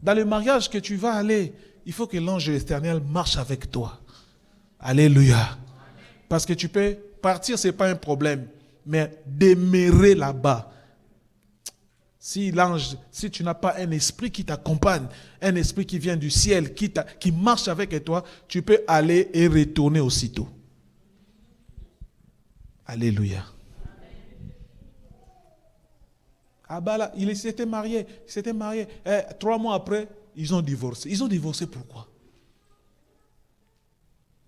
Dans le mariage que tu vas aller, il faut que l'ange éternel marche avec toi. Alléluia. Parce que tu peux partir, ce n'est pas un problème. Mais demeurer là-bas. Si tu n'as pas un esprit qui t'accompagne, un esprit qui vient du ciel, qui marche avec toi, tu peux aller et retourner aussitôt. Alléluia. Ah bah là, il s'était marié. 3 mois après, ils ont divorcé. Ils ont divorcé pourquoi?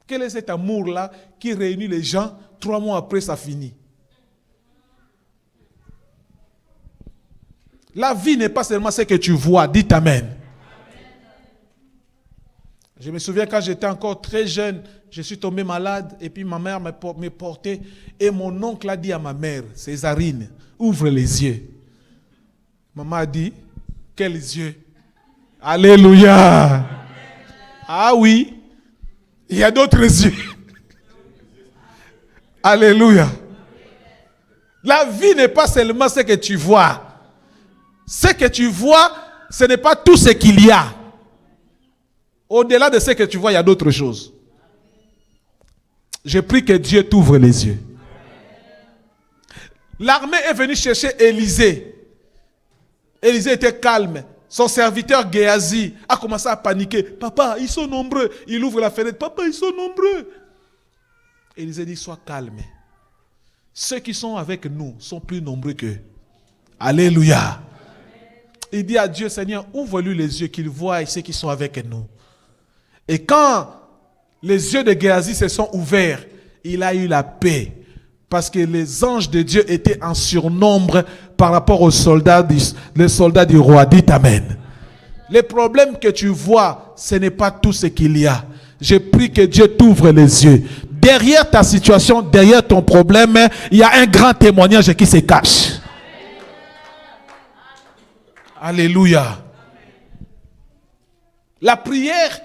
Quel est cet amour-là qui réunit les gens? 3 mois après, ça finit. La vie n'est pas seulement ce que tu vois. Dites amen. Je me souviens quand j'étais encore très jeune, je suis tombé malade et puis ma mère me portait et mon oncle a dit à ma mère, Césarine, ouvre les yeux. Maman a dit, quels yeux? Alléluia. Ah oui, il y a d'autres yeux. Alléluia. La vie n'est pas seulement ce que tu vois. Ce que tu vois, ce n'est pas tout ce qu'il y a. Au-delà de ce que tu vois, il y a d'autres choses. Je prie que Dieu t'ouvre les yeux. L'armée est venue chercher Élisée. Élisée était calme. Son serviteur Géasi a commencé à paniquer. Papa, ils sont nombreux. Il ouvre la fenêtre. Papa, ils sont nombreux. Élisée dit, sois calme. Ceux qui sont avec nous sont plus nombreux qu'eux. Alléluia. Il dit à Dieu, Seigneur, ouvre-lui les yeux qu'il voie ceux qui sont avec nous. Et quand les yeux de Géasi se sont ouverts, il a eu la paix. Parce que les anges de Dieu étaient en surnombre par rapport aux soldats du roi. Dites Amen. Les problèmes que tu vois, ce n'est pas tout ce qu'il y a. Je prie que Dieu t'ouvre les yeux. Derrière ta situation, derrière ton problème, il y a un grand témoignage qui se cache. Alléluia. La prière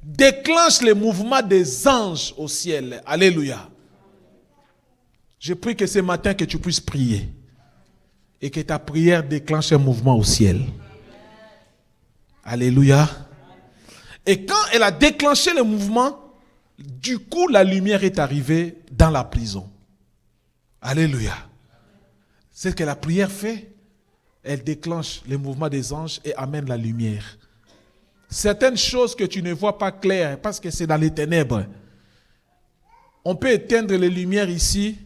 déclenche les mouvements des anges au ciel. Alléluia. Je prie que ce matin que tu puisses prier et que ta prière déclenche un mouvement au ciel. Alléluia. Et quand elle a déclenché le mouvement, du coup la lumière est arrivée dans la prison. Alléluia. C'est ce que la prière fait. Elle déclenche le mouvement des anges et amène la lumière. Certaines choses que tu ne vois pas claires parce que c'est dans les ténèbres. On peut éteindre les lumières ici.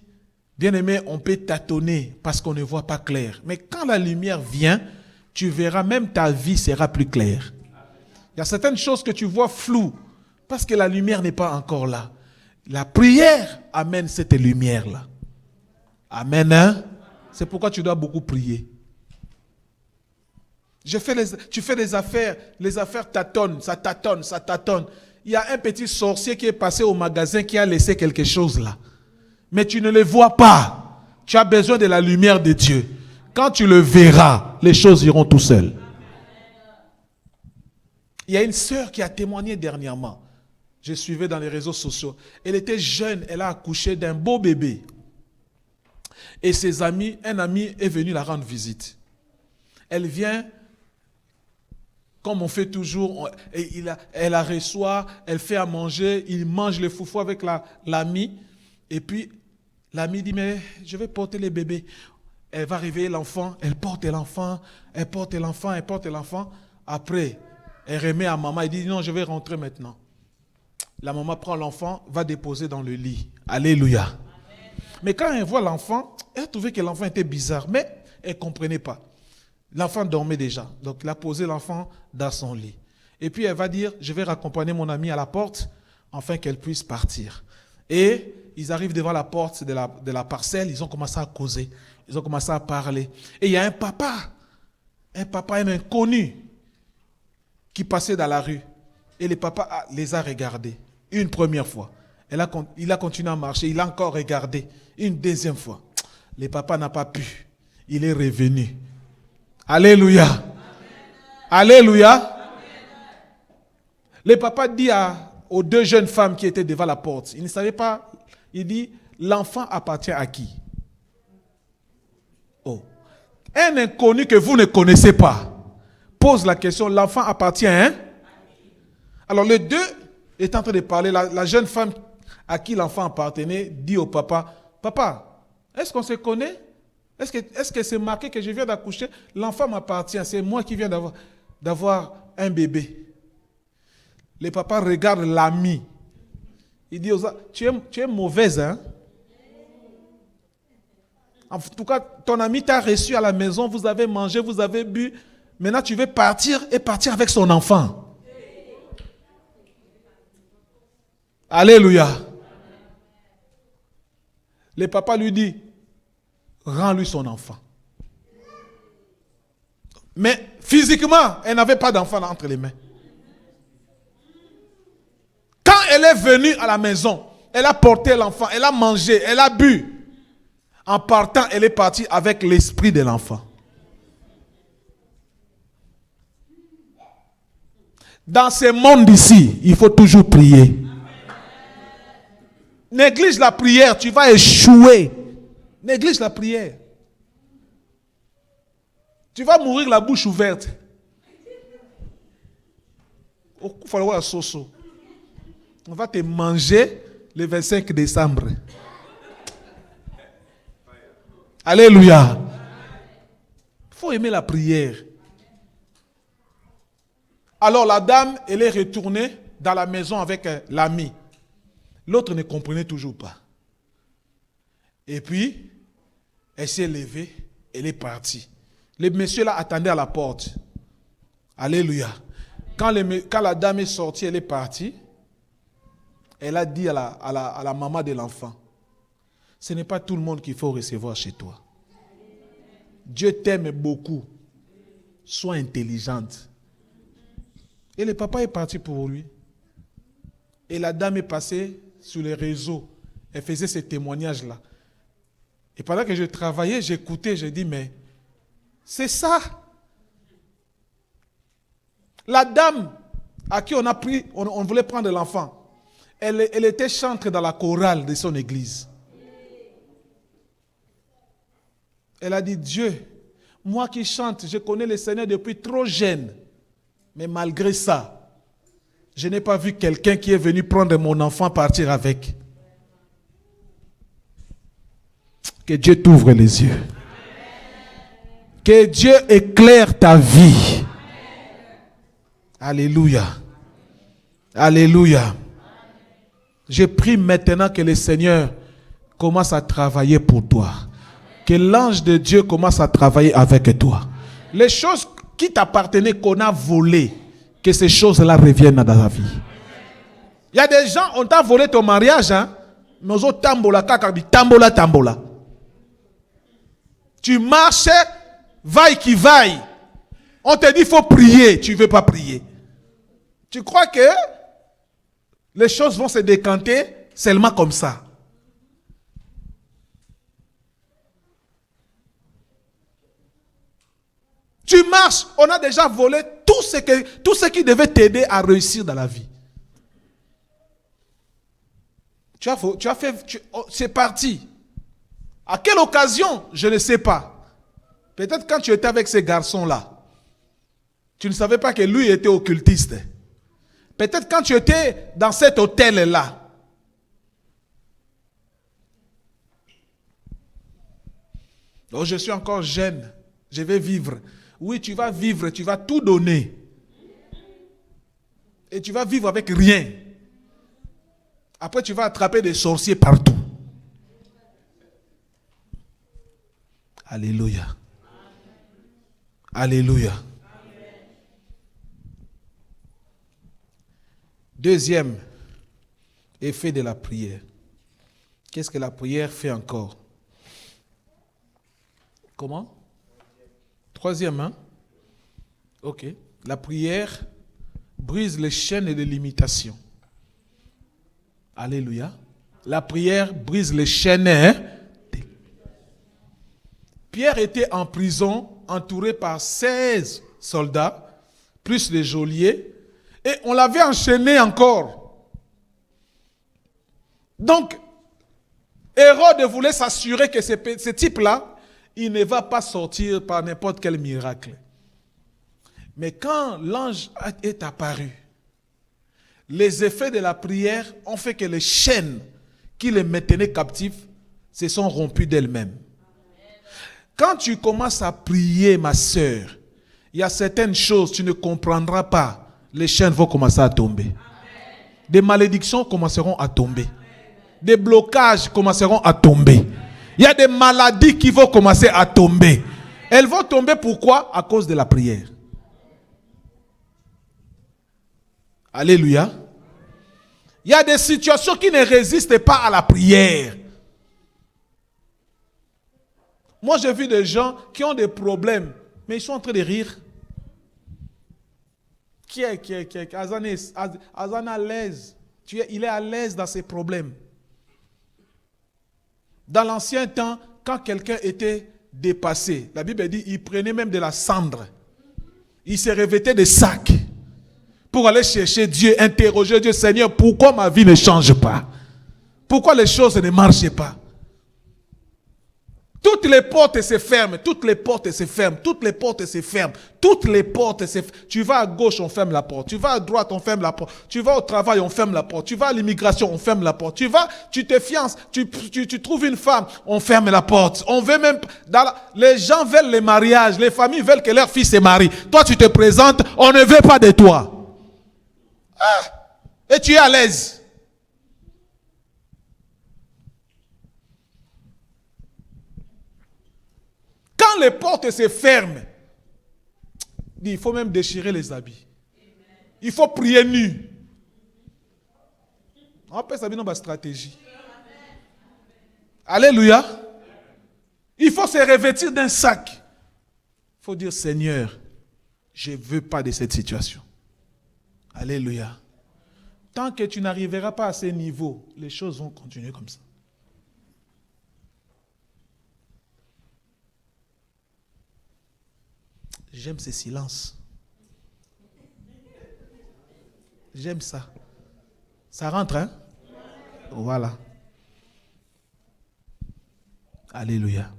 Bien aimé, on peut tâtonner parce qu'on ne voit pas clair. Mais quand la lumière vient, tu verras, même ta vie sera plus claire. Il y a certaines choses que tu vois floues parce que la lumière n'est pas encore là. La prière amène cette lumière-là. Amen. Hein? C'est pourquoi tu dois beaucoup prier. Tu fais des affaires, les affaires tâtonnent, ça tâtonne, ça tâtonne. Il y a un petit sorcier qui est passé au magasin qui a laissé quelque chose là. Mais tu ne le vois pas. Tu as besoin de la lumière de Dieu. Quand tu le verras, les choses iront tout seules. Il y a une sœur qui a témoigné dernièrement. Je suivais dans les réseaux sociaux. Elle était jeune, elle a accouché d'un beau bébé. Et ses amis, un ami est venu la rendre visite. Elle vient, comme on fait toujours, elle la reçoit, elle fait à manger, il mange le foufou avec l'ami. Et puis, l'ami dit, mais je vais porter le bébé. Elle va réveiller l'enfant, elle porte l'enfant, elle porte l'enfant, elle porte l'enfant. Après, elle remet à maman, elle dit, non, je vais rentrer maintenant. La maman prend l'enfant, va déposer dans le lit. Alléluia. Amen. Mais quand elle voit l'enfant, elle a trouvé que l'enfant était bizarre, mais elle ne comprenait pas. L'enfant dormait déjà, donc elle a posé l'enfant dans son lit. Et puis elle va dire, je vais raccompagner mon ami à la porte, afin qu'elle puisse partir. Et ils arrivent devant la porte de la parcelle, ils ont commencé à causer, ils ont commencé à parler. Et il y a un papa, un inconnu, qui passait dans la rue. Et le papa les a regardés une première fois. Il a continué à marcher, il a encore regardé une deuxième fois. Le papa n'a pas pu, il est revenu. Alléluia. Amen. Alléluia. Amen. Le papa dit aux deux jeunes femmes qui étaient devant la porte, ils ne savaient pas, il dit, l'enfant appartient à qui? Oh. Un inconnu que vous ne connaissez pas pose la question, l'enfant appartient à hein? Alors les deux est en train de parler, la jeune femme à qui l'enfant appartenait dit au papa, papa, est-ce qu'on se connaît? Est-ce que c'est marqué que je viens d'accoucher? L'enfant m'appartient, c'est moi qui viens d'avoir un bébé. Le papa regarde l'ami. Il dit aux autres, tu es mauvaise, hein? En tout cas, ton ami t'a reçu à la maison, vous avez mangé, vous avez bu. Maintenant, tu veux partir avec son enfant. Alléluia. Le papa lui dit, rends-lui son enfant. Mais physiquement, elle n'avait pas d'enfant entre les mains. Quand elle est venue à la maison, elle a porté l'enfant, elle a mangé, elle a bu. En partant, elle est partie avec l'esprit de l'enfant. Dans ce monde ici, il faut toujours prier. Néglige la prière, tu vas échouer. Néglige la prière. Tu vas mourir la bouche ouverte. On va te manger le 25 décembre. Alléluia. Il faut aimer la prière. Alors la dame, elle est retournée dans la maison avec l'ami. L'autre ne comprenait toujours pas. Et puis, elle s'est levée, elle est partie. Le monsieur là attendait à la porte. Alléluia. Quand la dame est sortie, elle est partie. Elle a dit à la maman de l'enfant, ce n'est pas tout le monde qu'il faut recevoir chez toi. Dieu t'aime beaucoup. Sois intelligente. Et le papa est parti pour lui. Et la dame est passée sur les réseaux. Elle faisait ces témoignages-là. Et pendant que je travaillais, j'écoutais, j'ai dit, mais c'est ça. La dame à qui on voulait prendre l'enfant, elle était chantre dans la chorale de son église. Elle a dit, Dieu, moi qui chante, je connais le Seigneur depuis trop jeune. Mais malgré ça, je n'ai pas vu quelqu'un qui est venu prendre mon enfant partir avec. Que Dieu t'ouvre les yeux. Que Dieu éclaire ta vie. Alléluia. Alléluia. Je prie maintenant que le Seigneur commence à travailler pour toi. Que l'ange de Dieu commence à travailler avec toi. Les choses qui t'appartenaient, qu'on a volées, que ces choses-là reviennent dans ta vie. Il y a des gens, on t'a volé ton mariage, hein? Nous autres, tambola, kakabi, tambola, tambola. Tu marches, vaille qui vaille. On te dit, il faut prier, tu ne veux pas prier. Tu crois que les choses vont se décanter seulement comme ça? Tu marches, on a déjà volé tout ce qui devait t'aider à réussir dans la vie. C'est parti. À quelle occasion? Je ne sais pas. Peut-être quand tu étais avec ces garçons-là, tu ne savais pas que lui était occultiste. Peut-être quand tu étais dans cet hôtel-là. Oh, je suis encore jeune, je vais vivre. Oui, tu vas vivre, tu vas tout donner. Et tu vas vivre avec rien. Après, tu vas attraper des sorciers partout. Alléluia. Alléluia. Deuxième effet de la prière. Qu'est-ce que la prière fait encore? Comment? Troisième, hein? Ok. La prière brise les chaînes de limitation. Alléluia. La prière brise les chaînes. Hein? Pierre était en prison, entouré par 16 soldats, plus les geôliers, et on l'avait enchaîné encore. Donc, Hérode voulait s'assurer que ce type-là, il ne va pas sortir par n'importe quel miracle. Mais quand l'ange est apparu, les effets de la prière ont fait que les chaînes qui les maintenaient captifs se sont rompues d'elles-mêmes. Quand tu commences à prier, ma sœur, il y a certaines choses que tu ne comprendras pas. Les chaînes vont commencer à tomber. Des malédictions commenceront à tomber. Des blocages commenceront à tomber. Il y a des maladies qui vont commencer à tomber. Elles vont tomber pourquoi? À cause de la prière. Alléluia. Il y a des situations qui ne résistent pas à la prière. Moi, j'ai vu des gens qui ont des problèmes, mais ils sont en train de rire. Azan à l'aise. Il est à l'aise dans ses problèmes. Dans l'ancien temps, quand quelqu'un était dépassé, la Bible dit, il prenait même de la cendre. Il se revêtait de sacs pour aller chercher Dieu, interroger Dieu, Seigneur, pourquoi ma vie ne change pas? Pourquoi les choses ne marchent pas? Toutes les portes se ferment, toutes les portes se ferment, toutes les portes se ferment, toutes les portes se ferment. Tu vas à gauche, on ferme la porte. Tu vas à droite, on ferme la porte. Tu vas au travail, on ferme la porte. Tu vas à l'immigration, on ferme la porte. Tu te fiances, tu trouves une femme, on ferme la porte. On veut même, les gens veulent les mariages, les familles veulent que leur fils se marie. Toi, tu te présentes, on ne veut pas de toi. Et tu es à l'aise. Quand les portes se ferment, il faut même déchirer les habits. Il faut prier nu. On appelle ça une stratégie. Alléluia. Il faut se revêtir d'un sac. Il faut dire, Seigneur, je ne veux pas de cette situation. Alléluia. Tant que tu n'arriveras pas à ce niveau, les choses vont continuer comme ça. J'aime ces silences. J'aime ça. Ça rentre, hein? Voilà. Alléluia.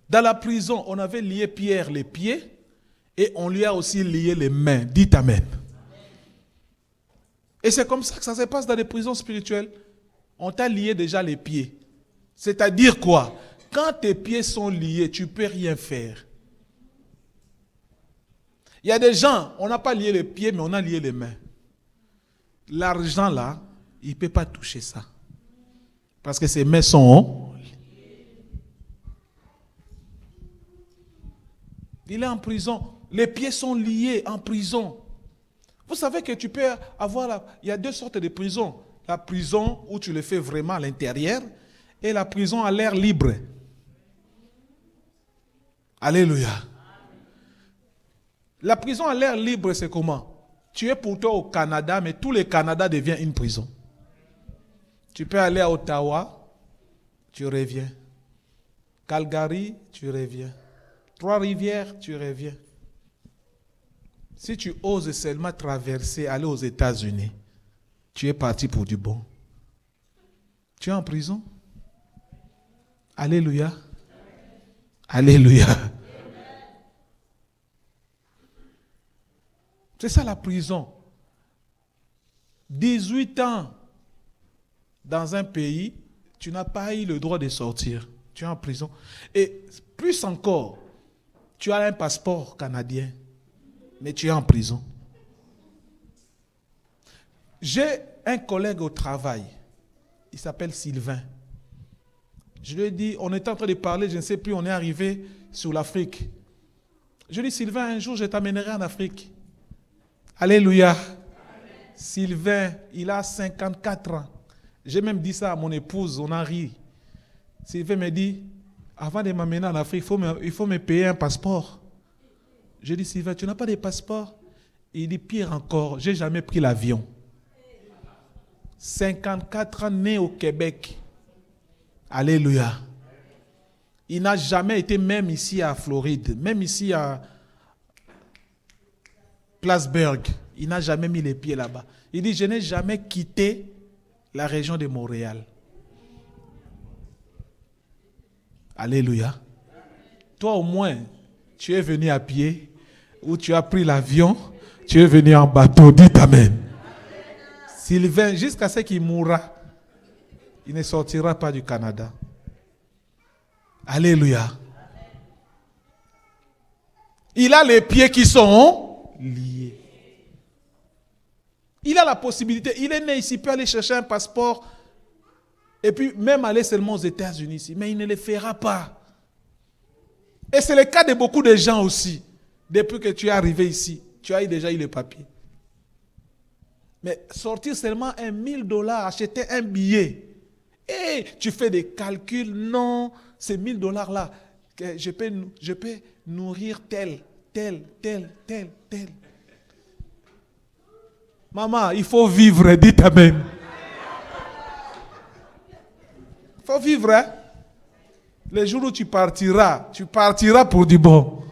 Dans la prison, on avait lié Pierre les pieds et on lui a aussi lié les mains. Dites Amen. Et c'est comme ça que ça se passe dans les prisons spirituelles. On t'a lié déjà les pieds. C'est-à-dire quoi? Quand tes pieds sont liés, tu ne peux rien faire. Il y a des gens, on n'a pas lié les pieds, mais on a lié les mains. L'argent là, il ne peut pas toucher ça. Parce que ses mains sont... Il est en prison. Les pieds sont liés en prison. Vous savez que tu peux avoir... Il y a deux sortes de prisons. La prison où tu le fais vraiment à l'intérieur et la prison à l'air libre. Alléluia. La prison à l'air libre, c'est comment? Tu es pourtant au Canada, mais tout le Canada devient une prison. Tu peux aller à Ottawa, tu reviens. Calgary, tu reviens. Trois-Rivières, tu reviens. Si tu oses seulement traverser, aller aux États-Unis, tu es parti pour du bon. Tu es en prison. Alléluia. Alléluia. C'est ça la prison. 18 ans dans un pays, tu n'as pas eu le droit de sortir. Tu es en prison. Et plus encore, tu as un passeport canadien, mais tu es en prison. J'ai un collègue au travail, il s'appelle Sylvain. Je lui ai dit, on était en train de parler, je ne sais plus, on est arrivé sur l'Afrique. Je lui ai dit, Sylvain, un jour je t'amènerai en Afrique. Alléluia. Amen. Sylvain, il a 54 ans. J'ai même dit ça à mon épouse, on a ri. Sylvain me dit, avant de m'amener en Afrique, il faut me payer un passeport. Je dis, Sylvain, tu n'as pas de passeport? Il dit, pire encore, je n'ai jamais pris l'avion. 54 ans, né au Québec. Alléluia. Il n'a jamais été même ici à Floride, même ici à Plattsburgh. Il n'a jamais mis les pieds là-bas. Il dit, je n'ai jamais quitté la région de Montréal. Alléluia. Toi au moins, tu es venu à pied ou tu as pris l'avion, tu es venu en bateau. Dites Amen. Sylvain, jusqu'à ce qu'il mourra, il ne sortira pas du Canada. Alléluia. Il a les pieds qui sont liés. Il a la possibilité, il est né ici, il peut aller chercher un passeport et puis même aller seulement aux États-Unis ici, mais il ne le fera pas. Et c'est le cas de beaucoup de gens aussi. Depuis que tu es arrivé ici, tu as déjà eu les papiers. Mais sortir seulement $1,000, acheter un billet, et tu fais des calculs, non, ces $1,000 là, que je peux nourrir tel. Maman, il faut vivre, dites Amen. Il faut vivre, hein? Les jours où tu partiras pour du bon.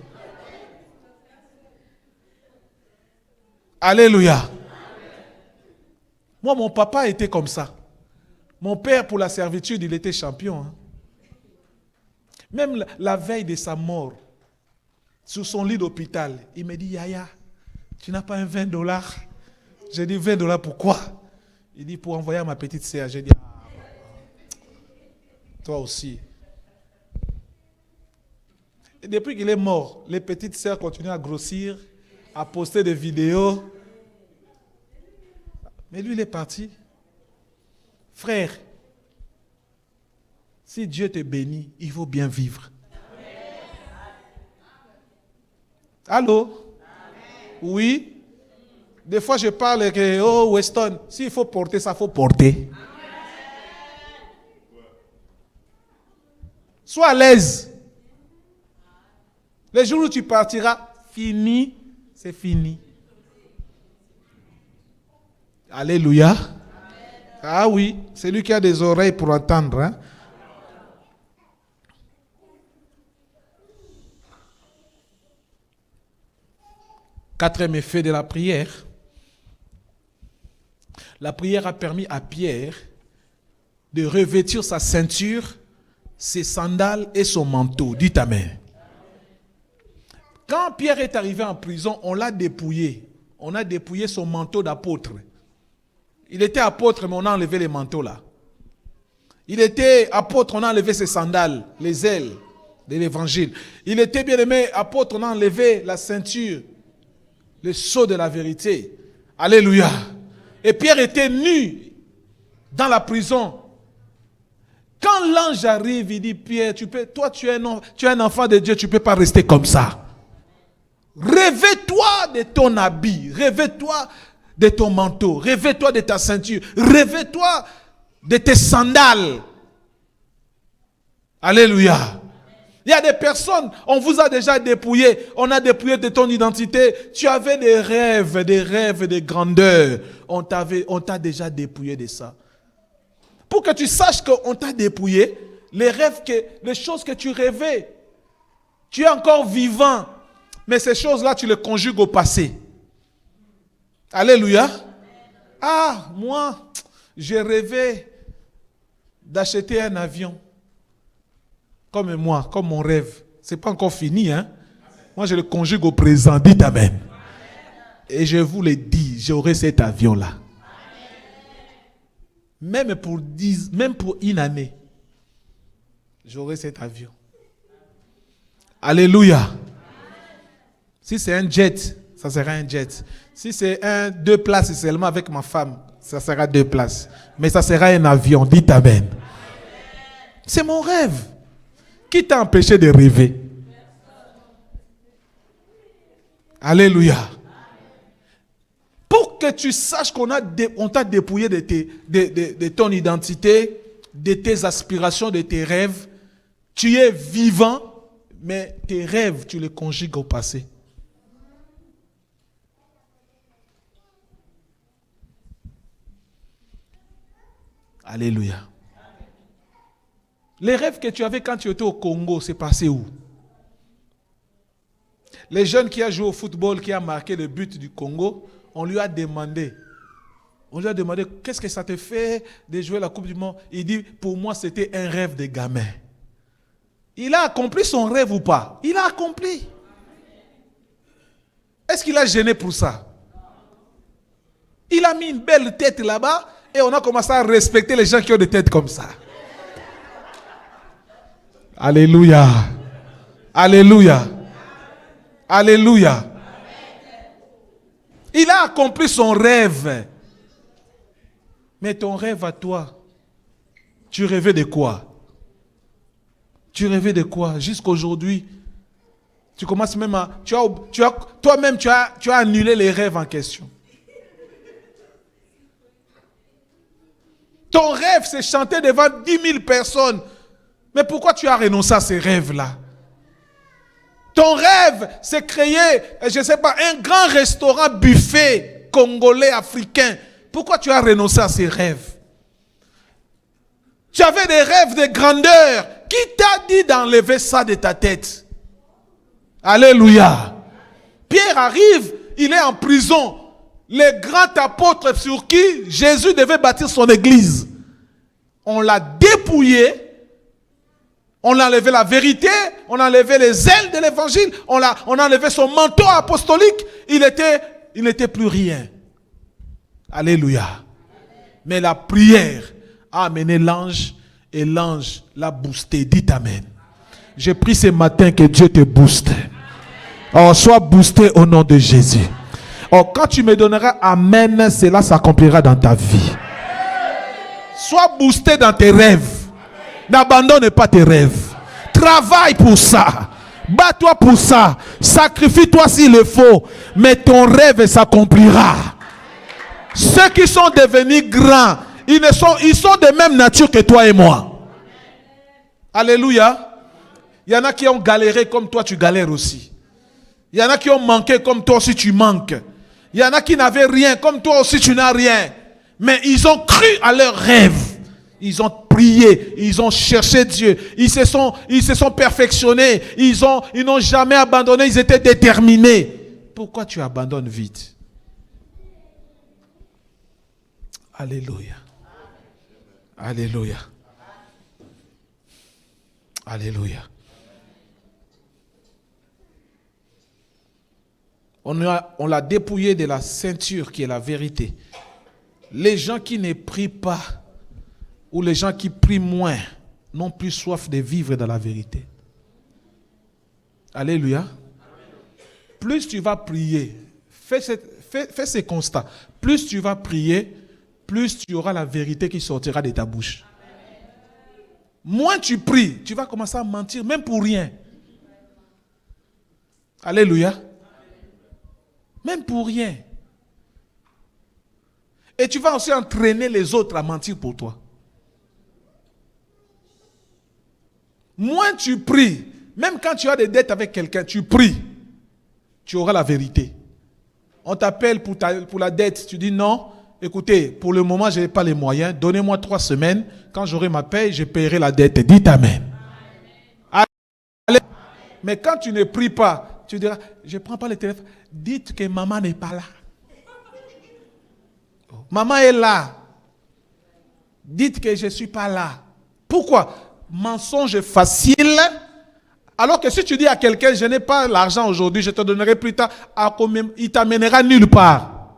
Alléluia. Moi, mon papa était comme ça. Mon père, pour la servitude, il était champion. Hein. Même la veille de sa mort, sur son lit d'hôpital, il me dit, Yaya, tu n'as pas un $20? J'ai dit, $20 pourquoi? Il dit, pour envoyer à ma petite sœur. J'ai dit, toi aussi. Et depuis qu'il est mort, les petites sœurs continuent à grossir, à poster des vidéos. Mais lui, il est parti. Frère, si Dieu te bénit, il faut bien vivre. Allô? Oui? Des fois, je parle que, oh, Weston, s'il faut porter ça, il faut porter. Sois à l'aise. Les jours où tu partiras, fini, c'est fini. Alléluia. Ah oui, c'est lui qui a des oreilles pour entendre. Hein? Quatrième effet de la prière. La prière a permis à Pierre de revêtir sa ceinture, ses sandales et son manteau. Dites Amen. Quand Pierre est arrivé en prison, on l'a dépouillé. On a dépouillé son manteau d'apôtre. Il était apôtre, mais on a enlevé les manteaux là. Il était apôtre, on a enlevé ses sandales, les ailes de l'évangile. Il était bien aimé apôtre, on a enlevé la ceinture, le sceau de la vérité. Alléluia. Et Pierre était nu dans la prison. Quand l'ange arrive, il dit, Pierre, toi tu es un enfant de Dieu, tu ne peux pas rester comme ça. Revêt-toi de ton habit, revêt-toi de ton manteau, revêt-toi de ta ceinture, revêt-toi de tes sandales. Alléluia. Il y a des personnes, on vous a déjà dépouillé, on a dépouillé de ton identité. Tu avais des rêves de grandeur. On t'a déjà dépouillé de ça. Pour que tu saches qu'on t'a dépouillé, les choses que tu rêvais, tu es encore vivant. Mais ces choses-là, tu les conjugues au passé. Alléluia. Ah, moi, j'ai rêvé d'acheter un avion. Comme moi, comme mon rêve. Ce n'est pas encore fini. Hein? Moi, je le conjugue au présent. Dites Amen. Et je vous le dis, j'aurai cet avion-là. Même pour une année, j'aurai cet avion. Alléluia. Si c'est un jet, ça sera un jet. Si c'est 2 places seulement avec ma femme, ça sera 2 places. Mais ça sera un avion. Dites Amen. C'est mon rêve. Qui t'a empêché de rêver? Alléluia. Pour que tu saches qu'on t'a dépouillé de ton identité, de tes aspirations, de tes rêves, tu es vivant, mais tes rêves, tu les conjugues au passé. Alléluia. Les rêves que tu avais quand tu étais au Congo, c'est passé où? Les jeunes qui ont joué au football, qui a marqué le but du Congo, on lui a demandé, qu'est-ce que ça te fait de jouer la Coupe du Monde? Il dit, pour moi, c'était un rêve de gamin. Il a accompli son rêve ou pas? Il a accompli. Est-ce qu'il a gêné pour ça? Il a mis une belle tête là-bas et on a commencé à respecter les gens qui ont des têtes comme ça. Alléluia. Alléluia. Alléluia. Il a accompli son rêve. Mais ton rêve à toi, tu rêvais de quoi? Tu rêvais de quoi? Jusqu'aujourd'hui, tu commences même à... Toi-même, tu as annulé les rêves en question. Ton rêve, c'est chanter devant 10 000 personnes. Mais pourquoi tu as renoncé à ces rêves-là? Ton rêve, c'est créer, je ne sais pas, un grand restaurant buffet congolais, africain. Pourquoi tu as renoncé à ces rêves? Tu avais des rêves de grandeur. Qui t'a dit d'enlever ça de ta tête? Alléluia. Pierre arrive, il est en prison. les grands apôtres sur qui Jésus devait bâtir son église, on l'a dépouillé, on a enlevé la vérité, on a enlevé les ailes de l'évangile, on a enlevé son manteau apostolique, il n'était plus rien. Alléluia. Mais la prière a amené l'ange et l'ange l'a boosté. Dites amen. J'ai pris ce matin que Dieu te booste. Oh, sois boosté au nom de Jésus. Oh, quand tu me donneras amen, cela s'accomplira dans ta vie. Sois boosté dans tes rêves. N'abandonne pas tes rêves. Travaille pour ça. Bats-toi pour ça. Sacrifie-toi s'il le faut. Mais ton rêve s'accomplira. Ceux qui sont devenus grands, ils sont de même nature que toi et moi. Alléluia. Il y en a qui ont galéré comme toi, tu galères aussi. Il y en a qui ont manqué comme toi aussi, tu manques. Il y en a qui n'avaient rien comme toi aussi, tu n'as rien. Mais ils ont cru à leurs rêves. Ils ont prié, ils ont cherché Dieu. Ils se sont perfectionnés. Ils n'ont jamais abandonné, ils étaient déterminés. Pourquoi tu abandonnes vite? Alléluia. Alléluia. Alléluia. On l'a dépouillé de la ceinture qui est la vérité. Les gens qui ne prient pas ou les gens qui prient moins n'ont plus soif de vivre dans la vérité. Alléluia. Plus tu vas prier, fais ce constat. Plus tu vas prier, plus tu auras la vérité qui sortira de ta bouche. Moins tu pries, tu vas commencer à mentir, même pour rien. Alléluia. Même pour rien. Et tu vas aussi entraîner les autres à mentir pour toi. Moins tu pries, même quand tu as des dettes avec quelqu'un, tu pries, tu auras la vérité. On t'appelle pour la dette, tu dis non, écoutez, pour le moment, je n'ai pas les moyens, donnez-moi 3 semaines, quand j'aurai ma paye, je paierai la dette. Dites amen. Amen. Mais quand tu ne pries pas, tu diras, je ne prends pas le téléphone, dites que maman n'est pas là. Maman est là. Dites que je ne suis pas là. Pourquoi? Mensonge facile. Alors que si tu dis à quelqu'un, je n'ai pas l'argent aujourd'hui, je te donnerai plus tard, il t'amènera nulle part.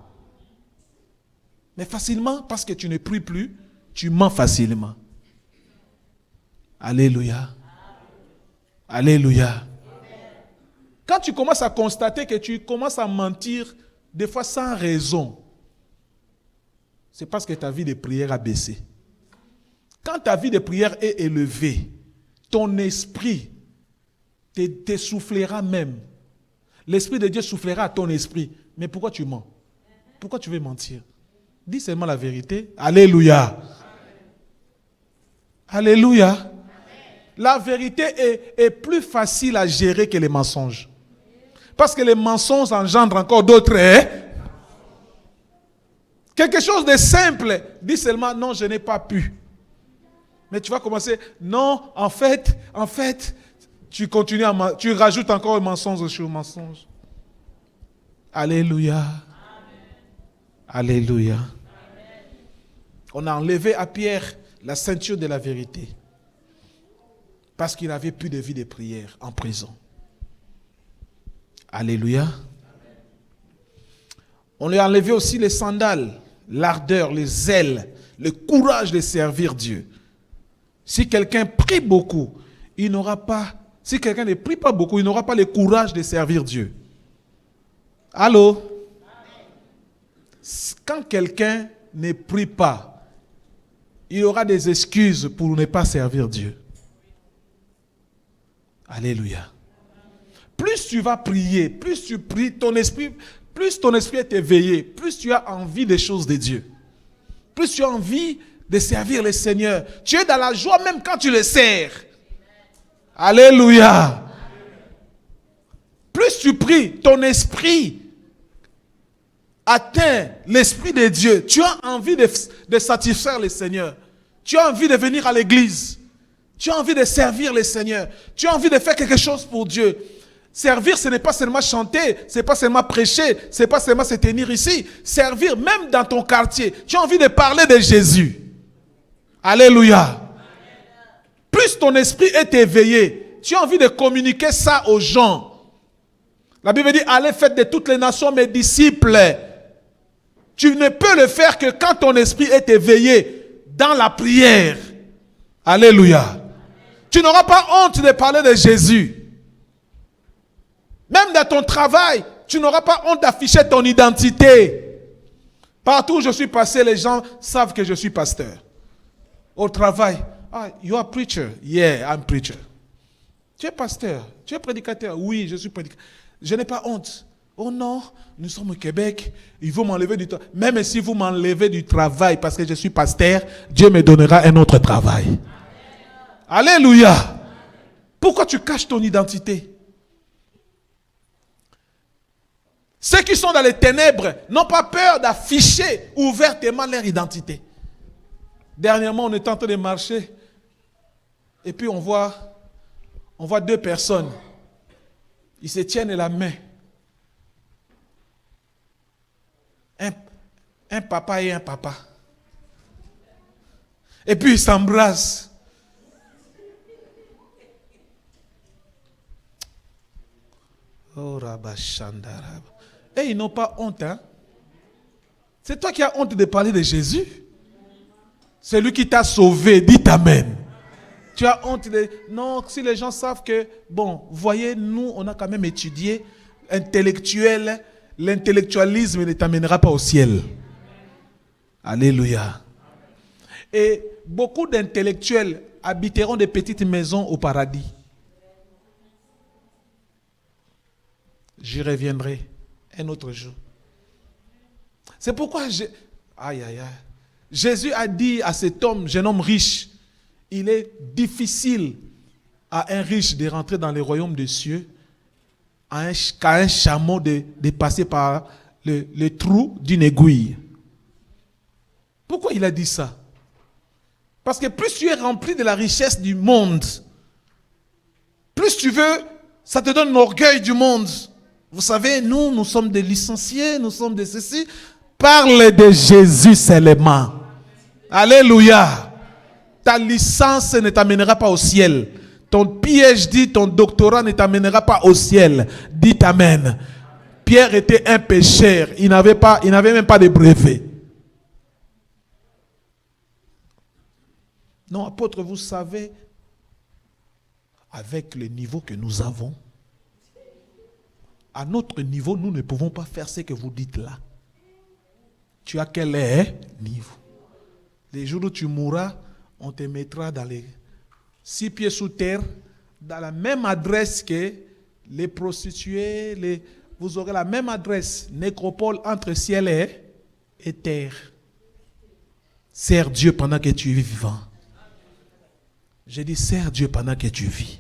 Mais facilement, parce que tu ne pries plus, tu mens facilement. Alléluia. Alléluia. Quand tu commences à constater que tu commences à mentir, des fois sans raison, c'est parce que ta vie de prière a baissé. Quand ta vie de prière est élevée, ton esprit te soufflera même. L'Esprit de Dieu soufflera à ton esprit. Mais pourquoi tu mens? Pourquoi tu veux mentir? Dis seulement la vérité. Alléluia. Alléluia. La vérité est plus facile à gérer que les mensonges. Parce que les mensonges engendrent encore d'autres. Quelque chose de simple. Dis seulement non, je n'ai pas pu. Mais tu vas commencer, non, en fait, tu continues tu rajoutes encore un mensonge sur mensonge. Alléluia. Amen. Alléluia. Amen. On a enlevé à Pierre la ceinture de la vérité. Parce qu'il n'avait plus de vie de prière en prison. Alléluia. Amen. On lui a enlevé aussi les sandales, l'ardeur, les ailes, le courage de servir Dieu. Si quelqu'un prie beaucoup, il n'aura pas. Si quelqu'un ne prie pas beaucoup, il n'aura pas le courage de servir Dieu. Allô? Quand quelqu'un ne prie pas, il aura des excuses pour ne pas servir Dieu. Alléluia. Plus tu vas prier, plus tu pries, plus ton esprit est éveillé, plus tu as envie des choses de Dieu. Plus tu as envie de servir le Seigneur. Tu es dans la joie même quand tu le sers. Alléluia. Plus tu pries, ton esprit atteint l'Esprit de Dieu. Tu as envie de satisfaire le Seigneur. Tu as envie de venir à l'église. Tu as envie de servir le Seigneur. Tu as envie de faire quelque chose pour Dieu. Servir, ce n'est pas seulement chanter, ce n'est pas seulement prêcher, ce n'est pas seulement se tenir ici. Servir, même dans ton quartier, tu as envie de parler de Jésus. Alléluia. Plus ton esprit est éveillé, tu as envie de communiquer ça aux gens. La Bible dit, allez faites de toutes les nations mes disciples. Tu ne peux le faire que quand ton esprit est éveillé dans la prière. Alléluia. Tu n'auras pas honte de parler de Jésus. Même dans ton travail, tu n'auras pas honte d'afficher ton identité. Partout où je suis passé, les gens savent que je suis pasteur. Au travail, you are preacher. Yeah, I'm preacher. Tu es pasteur, tu es prédicateur. Oui, je suis prédicateur. Je n'ai pas honte. Oh non, nous sommes au Québec, il faut m'enlever du travail. Même si vous m'enlevez du travail parce que je suis pasteur, Dieu me donnera un autre travail. Alléluia. Pourquoi tu caches ton identité? Ceux qui sont dans les ténèbres n'ont pas peur d'afficher ouvertement leur identité. Dernièrement, on est en train de marcher et puis on voit deux personnes. Ils se tiennent la main. Un papa et un papa. Et puis ils s'embrassent. Oh, Rabashandarab. Et ils n'ont pas honte, hein? C'est toi qui as honte de parler de Jésus. C'est lui qui t'a sauvé. Dis amen. Tu as honte de... Non, si les gens savent que... Bon, vous voyez, nous, on a quand même étudié. Intellectuel, l'intellectualisme ne t'amènera pas au ciel. Alléluia. Et beaucoup d'intellectuels habiteront des petites maisons au paradis. J'y reviendrai un autre jour. C'est pourquoi Jésus a dit à cet homme, jeune homme riche, il est difficile à un riche de rentrer dans le royaume des cieux, qu'à un chameau de passer par le trou d'une aiguille. Pourquoi il a dit ça? Parce que plus tu es rempli de la richesse du monde, plus tu veux, ça te donne l'orgueil du monde. Vous savez, nous sommes des licenciés, nous sommes des ceci. Parle de Jésus seulement. Alléluia. Ta licence ne t'amènera pas au ciel. Ton PhD, ton doctorat ne t'amènera pas au ciel. Dites amen. Pierre était un pécheur. Il n'avait même pas de brevet. Non, apôtre, vous savez, avec le niveau que nous avons, à notre niveau, nous ne pouvons pas faire ce que vous dites là. Tu as quel niveau? Les jours où tu mourras, on te mettra dans les 6 pieds sous terre, dans la même adresse que les prostituées. Vous aurez la même adresse, nécropole entre ciel et terre. Sers Dieu pendant que tu es vivant. J'ai dit, sers Dieu pendant que tu vis.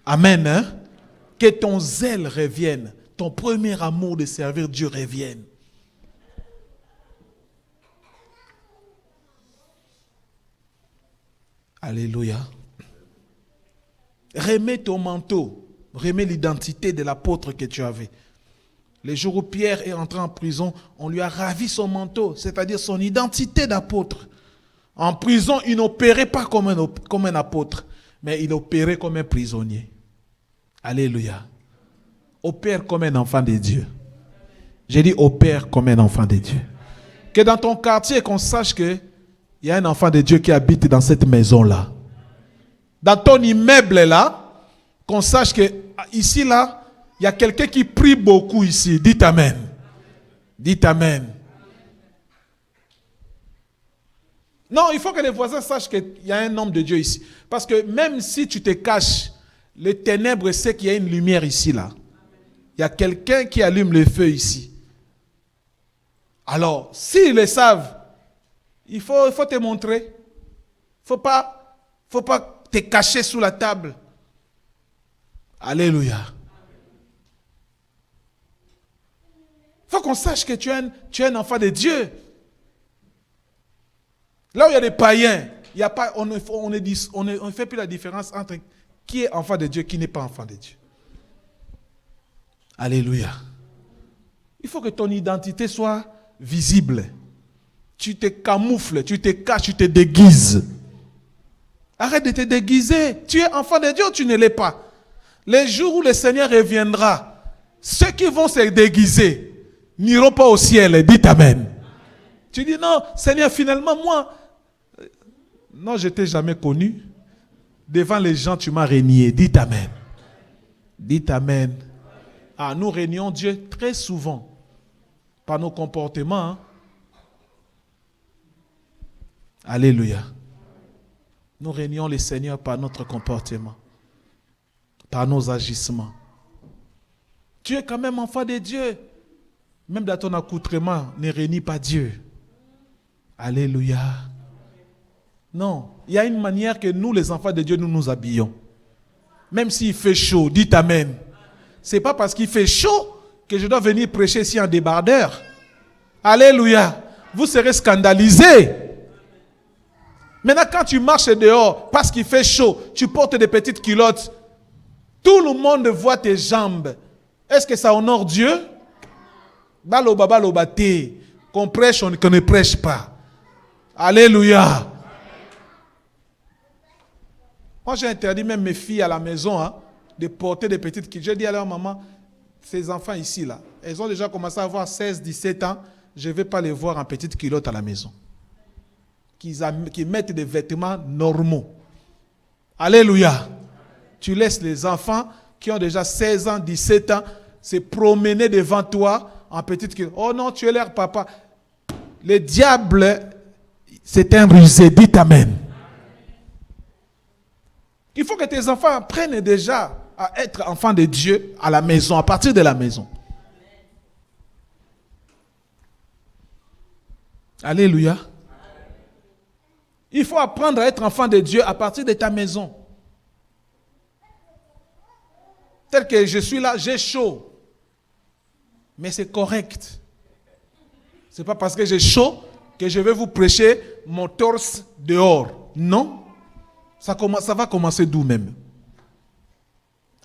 Amen, hein? Que ton zèle revienne, ton premier amour de servir Dieu revienne. Alléluia. Remets ton manteau, remets l'identité de l'apôtre que tu avais. Le jour où Pierre est entré en prison, on lui a ravi son manteau, c'est-à-dire son identité d'apôtre. En prison, il n'opérait pas comme un apôtre, mais il opérait comme un prisonnier. Alléluia. Opère comme un enfant de Dieu. J'ai dit opère comme un enfant de Dieu. Que dans ton quartier, qu'on sache qu'il y a un enfant de Dieu qui habite dans cette maison-là. Dans ton immeuble-là, qu'on sache que ici, là, il y a quelqu'un qui prie beaucoup ici. Dites amen. Dites amen. Non, il faut que les voisins sachent qu'il y a un homme de Dieu ici. Parce que même si tu te caches, les ténèbres sait qu'il y a une lumière ici, là. Il y a quelqu'un qui allume le feu ici. Alors, s'ils le savent, il faut te montrer. Faut pas te cacher sous la table. Alléluia. Il faut qu'on sache que tu es un enfant de Dieu. Là où il y a des païens, on ne fait plus la différence entre qui est enfant de Dieu et qui n'est pas enfant de Dieu. Alléluia. Il faut que ton identité soit visible. Tu te camoufles, tu te caches, tu te déguises. Arrête de te déguiser. Tu es enfant de Dieu ou tu ne l'es pas. Les jours où le Seigneur reviendra, ceux qui vont se déguiser n'iront pas au ciel. Dites Amen. Tu dis non, Seigneur, finalement, moi, non, je ne t'ai jamais connu. Devant les gens, tu m'as régné. Dites Amen. Dites Amen. Ah, nous régnons Dieu très souvent par nos comportements. Hein? Alléluia. Nous régnons le Seigneur par notre comportement, par nos agissements. Tu es quand même enfant de Dieu. Même dans ton accoutrement, ne renie pas Dieu. Alléluia. Non, il y a une manière que nous, les enfants de Dieu, nous nous habillons. Même s'il fait chaud, dites Amen. Ce n'est pas parce qu'il fait chaud que je dois venir prêcher ici en débardeur. Alléluia. Vous serez scandalisés. Maintenant, quand tu marches dehors, parce qu'il fait chaud, tu portes des petites culottes, tout le monde voit tes jambes. Est-ce que ça honore Dieu? Baloba, baloba, té. Qu'on prêche, qu'on ne prêche pas. Alléluia. Moi, j'ai interdit même mes filles à la maison de porter des petites culottes. J'ai dit à leur maman, ces enfants ici, là, elles ont déjà commencé à avoir 16, 17 ans. Je ne vais pas les voir en petites culottes à la maison. Qui mettent des vêtements normaux. Alléluia. Tu laisses les enfants qui ont déjà 16 ans, 17 ans, se promener devant toi en petite culotte. Oh non, tu es leur papa. Le diable, c'est un rusé. Dites Amen. Il faut que tes enfants apprennent déjà à être enfants de Dieu à la maison, à partir de la maison. Alléluia. Il faut apprendre à être enfant de Dieu à partir de ta maison. Tel que je suis là, j'ai chaud. Mais c'est correct. Ce n'est pas parce que j'ai chaud que je vais vous prêcher mon torse dehors. Non. Ça va commencer d'où même?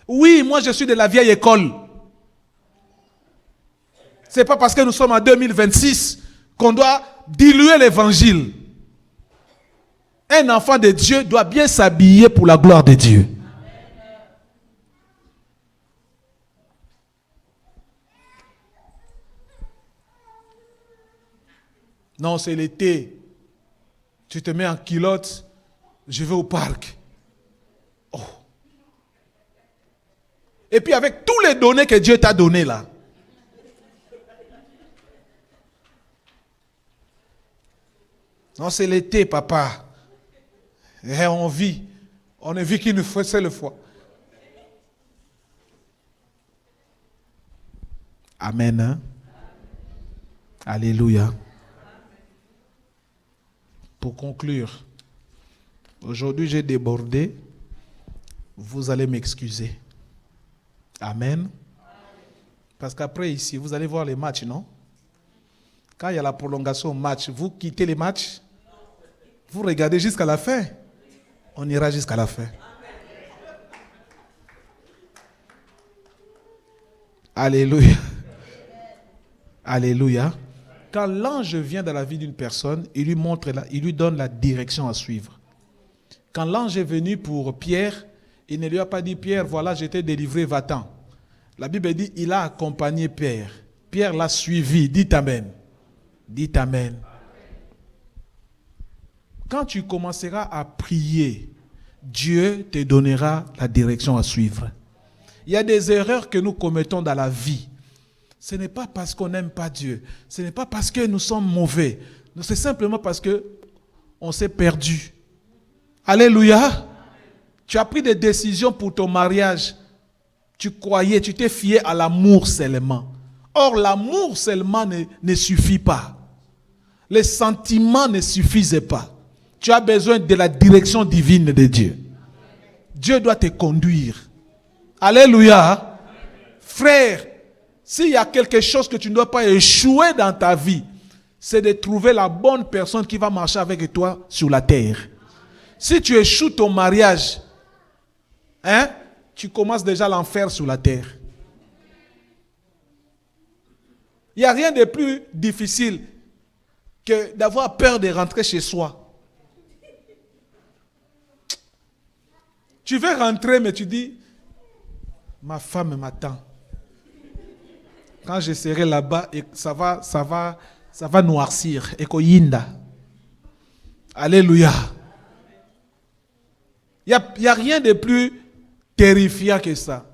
Oui, moi je suis de la vieille école. Ce n'est pas parce que nous sommes en 2026 qu'on doit diluer l'évangile. Un enfant de Dieu doit bien s'habiller pour la gloire de Dieu. Non, c'est l'été. Tu te mets en culotte, je vais au parc. Oh. Et puis avec tous les données que Dieu t'a données là. Non, c'est l'été, papa. Et on vit. On ne vit qu'une seule fois. Amen. Hein? Alléluia. Pour conclure, aujourd'hui j'ai débordé. Vous allez m'excuser. Amen. Parce qu'après ici, vous allez voir les matchs, non? Quand il y a la prolongation au match, vous quittez les matchs? Vous regardez jusqu'à la fin? On ira jusqu'à la fin. Alléluia. Alléluia. Quand l'ange vient dans la vie d'une personne, il lui donne la direction à suivre. Quand l'ange est venu pour Pierre, il ne lui a pas dit, Pierre, voilà, je t'ai délivré, va-t'en. La Bible dit, il a accompagné Pierre. Pierre l'a suivi. Dites Amen. Dites Amen. Quand tu commenceras à prier, Dieu te donnera la direction à suivre. Il y a des erreurs que nous commettons dans la vie. Ce n'est pas parce qu'on n'aime pas Dieu. Ce n'est pas parce que nous sommes mauvais. C'est simplement parce qu'on s'est perdu. Alléluia. Tu as pris des décisions pour ton mariage. Tu croyais, tu t'es fié à l'amour seulement. Or, l'amour seulement ne suffit pas. Les sentiments ne suffisent pas. Tu as besoin de la direction divine de Dieu. Dieu doit te conduire. Alléluia. Frère, s'il y a quelque chose que tu ne dois pas échouer dans ta vie, c'est de trouver la bonne personne qui va marcher avec toi sur la terre. Si tu échoues ton mariage, tu commences déjà l'enfer sur la terre. Il n'y a rien de plus difficile que d'avoir peur de rentrer chez soi. Tu veux rentrer, mais tu dis, ma femme m'attend. Quand je serai là-bas, ça va noircir. Ekoyinda. Alléluia. Il n'y a rien de plus terrifiant que ça.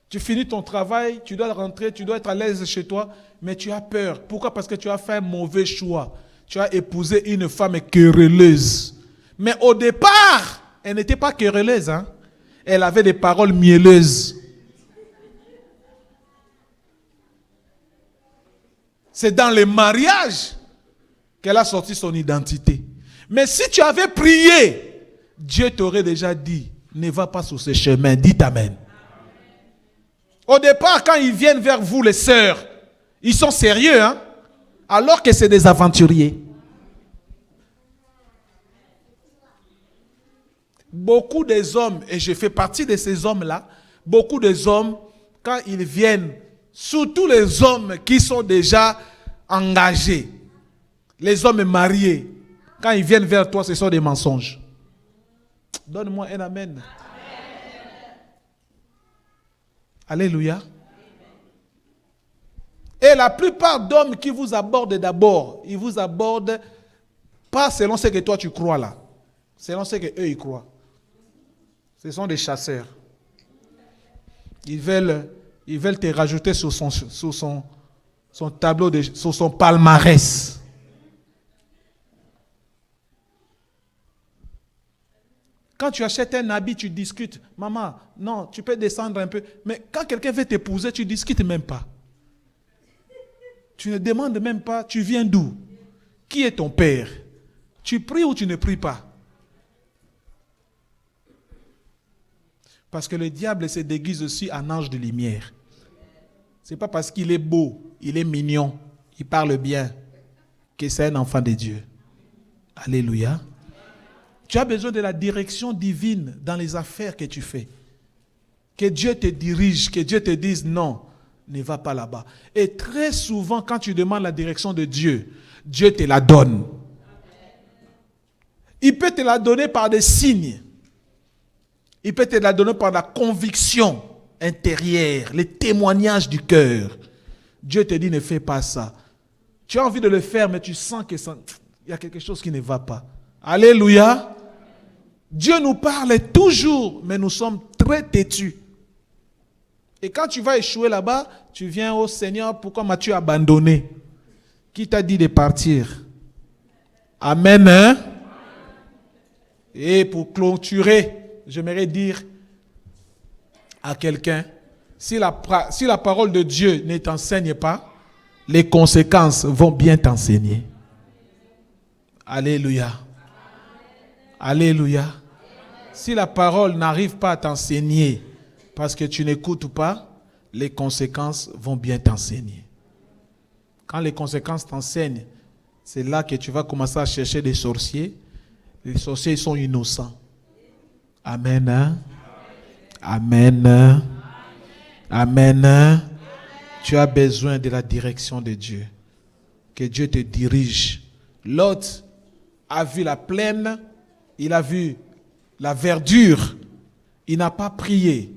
Tu finis ton travail, tu dois rentrer, tu dois être à l'aise chez toi, mais tu as peur. Pourquoi? Parce que tu as fait un mauvais choix. Tu as épousé une femme querelleuse. Mais au départ, elle n'était pas querelleuse. Hein? Elle avait des paroles mielleuses. C'est dans le mariage qu'elle a sorti son identité. Mais si tu avais prié, Dieu t'aurait déjà dit, ne va pas sur ce chemin. Dites Amen. Au départ, quand ils viennent vers vous, les sœurs, ils sont sérieux, hein? Alors que c'est des aventuriers. Beaucoup des hommes, et je fais partie de ces hommes-là, beaucoup des hommes, quand ils viennent, surtout les hommes qui sont déjà engagés, les hommes mariés, quand ils viennent vers toi, ce sont des mensonges. Donne-moi un amen. Alléluia. Et la plupart d'hommes qui vous abordent d'abord, ils vous abordent pas selon ce que toi tu crois là, selon ce que eux ils croient. Ce sont des chasseurs. Ils veulent te rajouter sur son tableau, sur son palmarès. Quand tu achètes un habit, tu discutes. Maman, non, tu peux descendre un peu. Mais quand quelqu'un veut t'épouser, tu ne discutes même pas. Tu ne demandes même pas, tu viens d'où? Qui est ton père? Tu pries ou tu ne pries pas? Parce que le diable se déguise aussi en ange de lumière. Ce n'est pas parce qu'il est beau, il est mignon, il parle bien, que c'est un enfant de Dieu. Alléluia. Tu as besoin de la direction divine dans les affaires que tu fais. Que Dieu te dirige, que Dieu te dise non, ne va pas là-bas. Et très souvent, quand tu demandes la direction de Dieu, Dieu te la donne. Il peut te la donner par des signes. Il peut te la donner par la conviction intérieure, les témoignages du cœur. Dieu te dit ne fais pas ça. Tu as envie de le faire, mais tu sens qu'il y a quelque chose qui ne va pas. Alléluia. Dieu nous parle toujours, mais nous sommes très têtus. Et quand tu vas échouer là-bas, tu viens au Seigneur, pourquoi m'as-tu abandonné? Qui t'a dit de partir? Amen. Hein? Et pour clôturer, j'aimerais dire à quelqu'un, si la parole de Dieu ne t'enseigne pas, les conséquences vont bien t'enseigner. Alléluia. Alléluia. Si la parole n'arrive pas à t'enseigner parce que tu n'écoutes pas, les conséquences vont bien t'enseigner. Quand les conséquences t'enseignent, c'est là que tu vas commencer à chercher des sorciers. Les sorciers sont innocents. Amen. Hein? Amen. Amen. Tu as besoin de la direction de Dieu. Que Dieu te dirige. Lot a vu la plaine, il a vu la verdure. Il n'a pas prié.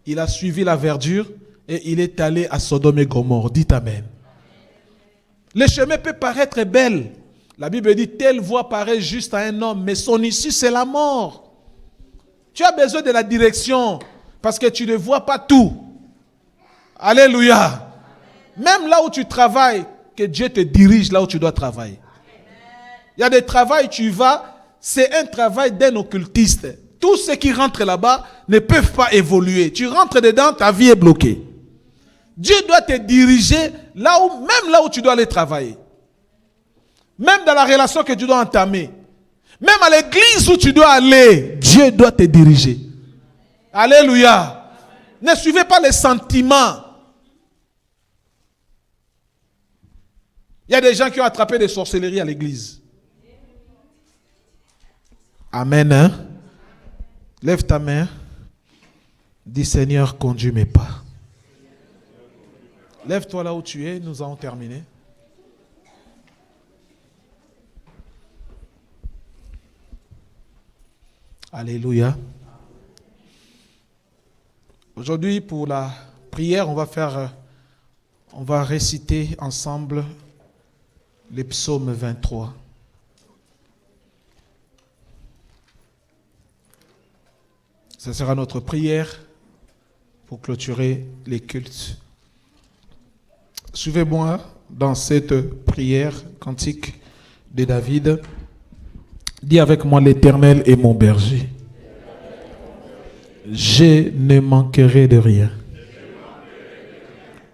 Il a suivi la verdure et il est allé à Sodome et Gomorrhe. Dites Amen. Le chemin peut paraître belle. La Bible dit, telle voie paraît juste à un homme, mais son issue c'est la mort. Tu as besoin de la direction parce que tu ne vois pas tout. Alléluia. Même là où tu travailles, que Dieu te dirige là où tu dois travailler. Il y a des travails, tu vas, c'est un travail d'un occultiste. Tous ceux qui rentrent là-bas ne peuvent pas évoluer. Tu rentres dedans, ta vie est bloquée. Dieu doit te diriger même là où tu dois aller travailler. Même dans la relation que tu dois entamer. Même à l'église où tu dois aller, Dieu doit te diriger. Alléluia. Ne suivez pas les sentiments. Il y a des gens qui ont attrapé des sorcelleries à l'église. Amen. Hein? Lève ta main. Dis Seigneur, conduis mes pas. Lève-toi là où tu es, nous avons terminé. Alléluia. Aujourd'hui, pour la prière, on va réciter ensemble les psaumes 23. Ce sera notre prière pour clôturer les cultes. Suivez-moi dans cette prière cantique de David. Dis avec moi: l'Éternel est mon berger. Je ne manquerai de rien.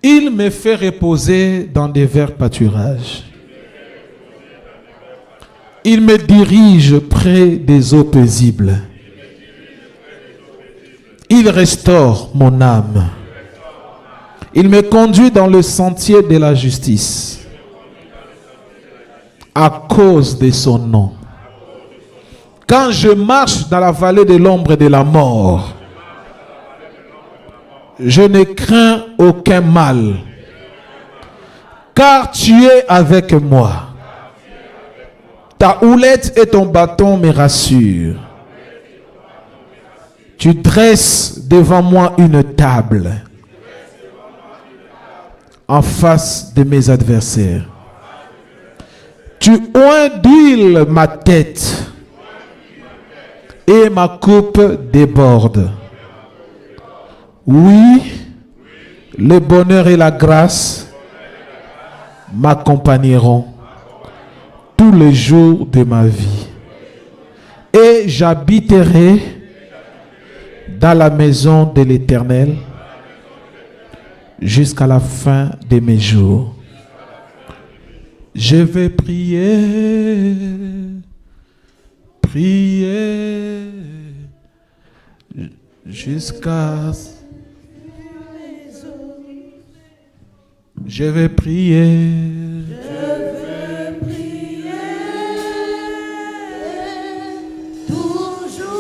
Il me fait reposer dans des verts pâturages. Il me dirige près des eaux paisibles. Il restaure mon âme. Il me conduit dans le sentier de la justice à cause de son nom. Quand je marche dans la vallée de l'ombre de la mort, je ne crains aucun mal, car tu es avec moi. Ta houlette et ton bâton me rassurent. Tu dresses devant moi une table en face de mes adversaires. Tu oins d'huile ma tête et ma coupe déborde. Oui, le bonheur et la grâce m'accompagneront tous les jours de ma vie. Et j'habiterai dans la maison de l'Éternel jusqu'à la fin de mes jours. Je vais prier, jusqu'à... Je vais prier. Toujours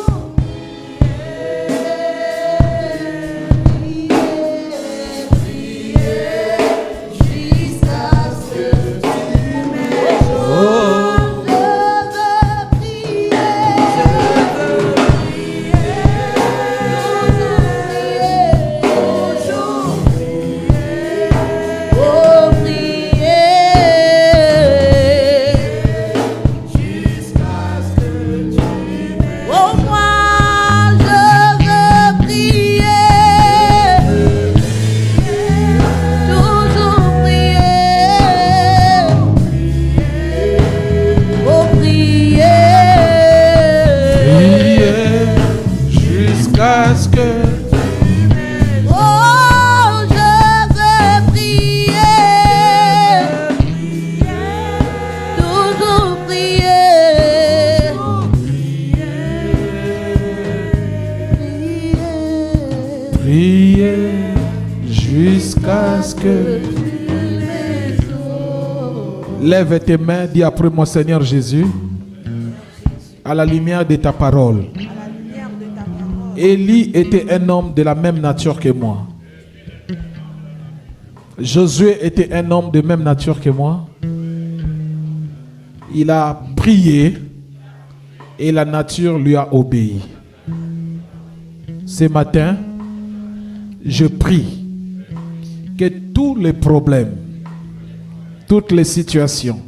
Lève tes mains, dis après moi: Seigneur Jésus, à la lumière de ta parole, Élie était un homme de la même nature que moi. Josué était un homme de même nature que moi. Il a prié et la nature lui a obéi. Ce matin, je prie que tous les problèmes, toutes les situations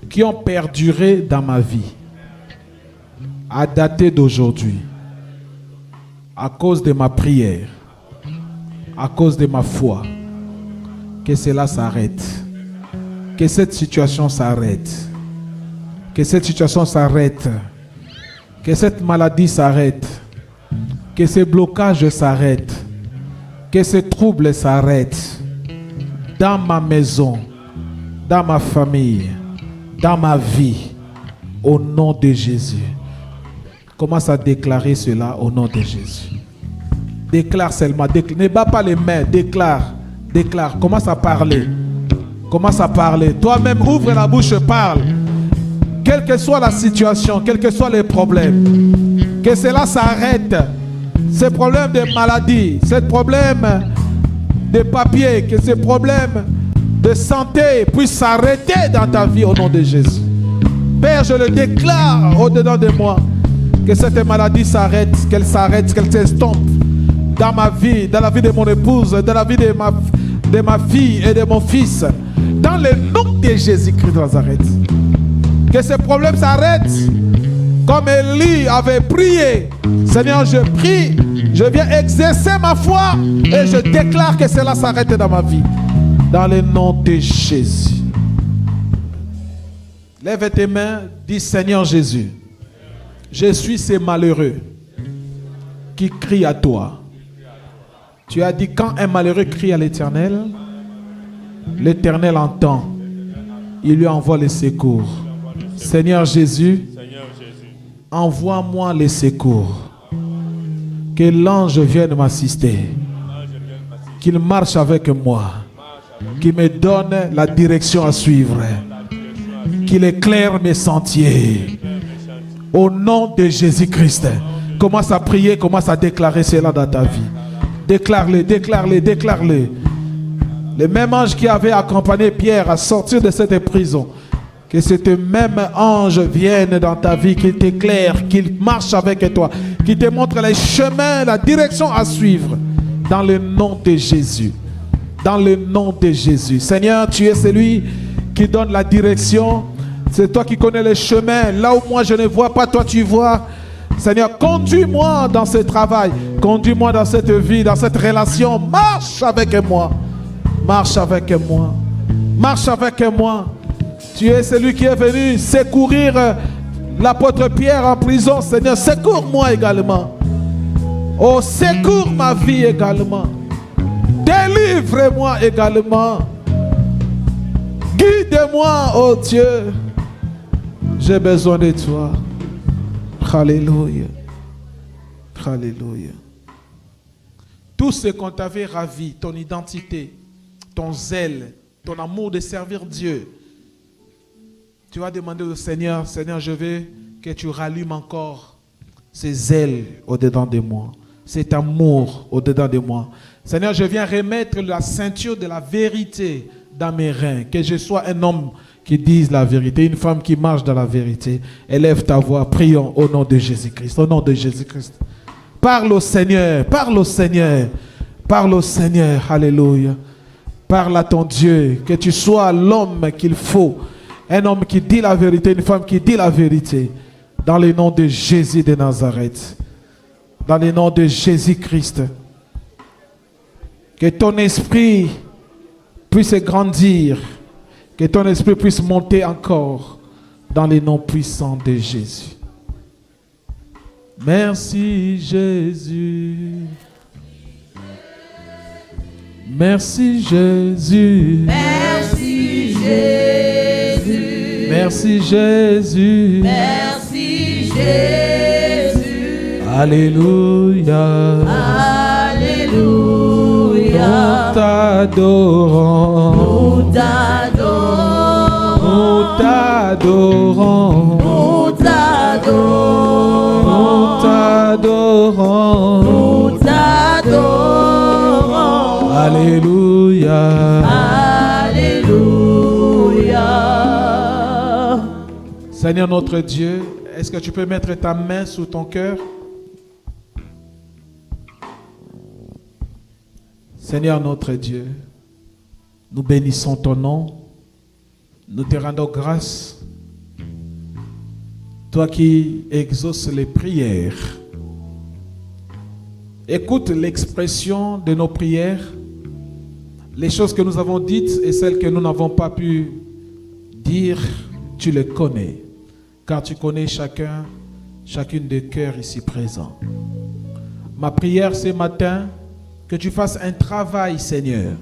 qui ont perduré dans ma vie, à dater d'aujourd'hui, à cause de ma prière, à cause de ma foi, que cela s'arrête. Que cette situation s'arrête. Que cette situation s'arrête. Que cette maladie s'arrête. Que ces blocages s'arrêtent. Que ces troubles s'arrêtent. Dans ma maison, dans ma famille, dans ma vie, au nom de Jésus. Commence à déclarer cela au nom de Jésus. Déclare seulement. Ne bats pas les mains. Déclare. Déclare. Commence à parler. Commence à parler. Toi-même, ouvre la bouche et parle. Quelle que soit la situation, quels que soient les problèmes, que cela s'arrête. Ces problèmes de maladie, ces problèmes de papiers, que ces problèmes de santé puissent s'arrêter dans ta vie au nom de Jésus. Père, je le déclare au-dedans de moi, que cette maladie s'arrête, qu'elle s'estompe dans ma vie, dans la vie de mon épouse, dans la vie de ma fille et de mon fils. Dans le nom de Jésus-Christ de Nazareth. Que ces problèmes s'arrêtent. Comme Élie avait prié. Seigneur, je prie, je viens exercer ma foi et je déclare que cela s'arrête dans ma vie. Dans le nom de Jésus. Lève tes mains, dis Seigneur Jésus, je suis ces malheureux qui crient à toi. Tu as dit quand un malheureux crie à l'Éternel, l'Éternel entend. Il lui envoie les secours. Seigneur Jésus, envoie-moi les secours. Que l'ange vienne m'assister. Qu'il marche avec moi. Qu'il me donne la direction à suivre. Qu'il éclaire mes sentiers. Au nom de Jésus-Christ. Commence à prier, commence à déclarer cela dans ta vie. Déclare-le, déclare-le, déclare-le. Le même ange qui avait accompagné Pierre à sortir de cette prison. Que ce même ange vienne dans ta vie, qu'il t'éclaire, qu'il marche avec toi, qu'il te montre les chemins, la direction à suivre. Dans le nom de Jésus. Dans le nom de Jésus. Seigneur, tu es celui qui donne la direction. C'est toi qui connais les chemins. Là où moi je ne vois pas, toi tu vois. Seigneur, conduis-moi dans ce travail. Conduis-moi dans cette vie, dans cette relation. Marche avec moi. Marche avec moi. Marche avec moi. Tu es celui qui est venu secourir l'apôtre Pierre en prison. Seigneur, secours-moi également. Oh, secours ma vie également. Délivre-moi également. Guide-moi, oh Dieu. J'ai besoin de toi. Alléluia. Alléluia. Tout ce qu'on t'avait ravi, ton identité, ton zèle, ton amour de servir Dieu, tu vas demander au Seigneur, Seigneur, je veux que tu rallumes encore ces ailes au-dedans de moi, cet amour au-dedans de moi. Seigneur, je viens remettre la ceinture de la vérité dans mes reins, que je sois un homme qui dise la vérité, une femme qui marche dans la vérité. Élève ta voix, prions au nom de Jésus-Christ, au nom de Jésus-Christ. Parle au Seigneur, parle au Seigneur, parle au Seigneur, alléluia. Parle à ton Dieu, que tu sois l'homme qu'il faut. Un homme qui dit la vérité, une femme qui dit la vérité. Dans le nom de Jésus de Nazareth. Dans le nom de Jésus-Christ. Que ton esprit puisse grandir. Que ton esprit puisse monter encore. Dans le nom puissant de Jésus. Merci Jésus. Merci Jésus. Merci Jésus. Merci Jésus. Merci Jésus. Alléluia. Alléluia. Nous t'adorons. Nous t'adorons. Nous t'adorons. Nous t'adorons. Nous t'adorons. Nous t'adorons. Alléluia. Alléluia. Seigneur notre Dieu, est-ce que tu peux mettre ta main sous ton cœur? Seigneur notre Dieu, nous bénissons ton nom, nous te rendons grâce, toi qui exauces les prières. Écoute l'expression de nos prières, les choses que nous avons dites et celles que nous n'avons pas pu dire, tu les connais, car tu connais chacune des cœurs ici présents. Ma prière ce matin, que tu fasses un travail, Seigneur.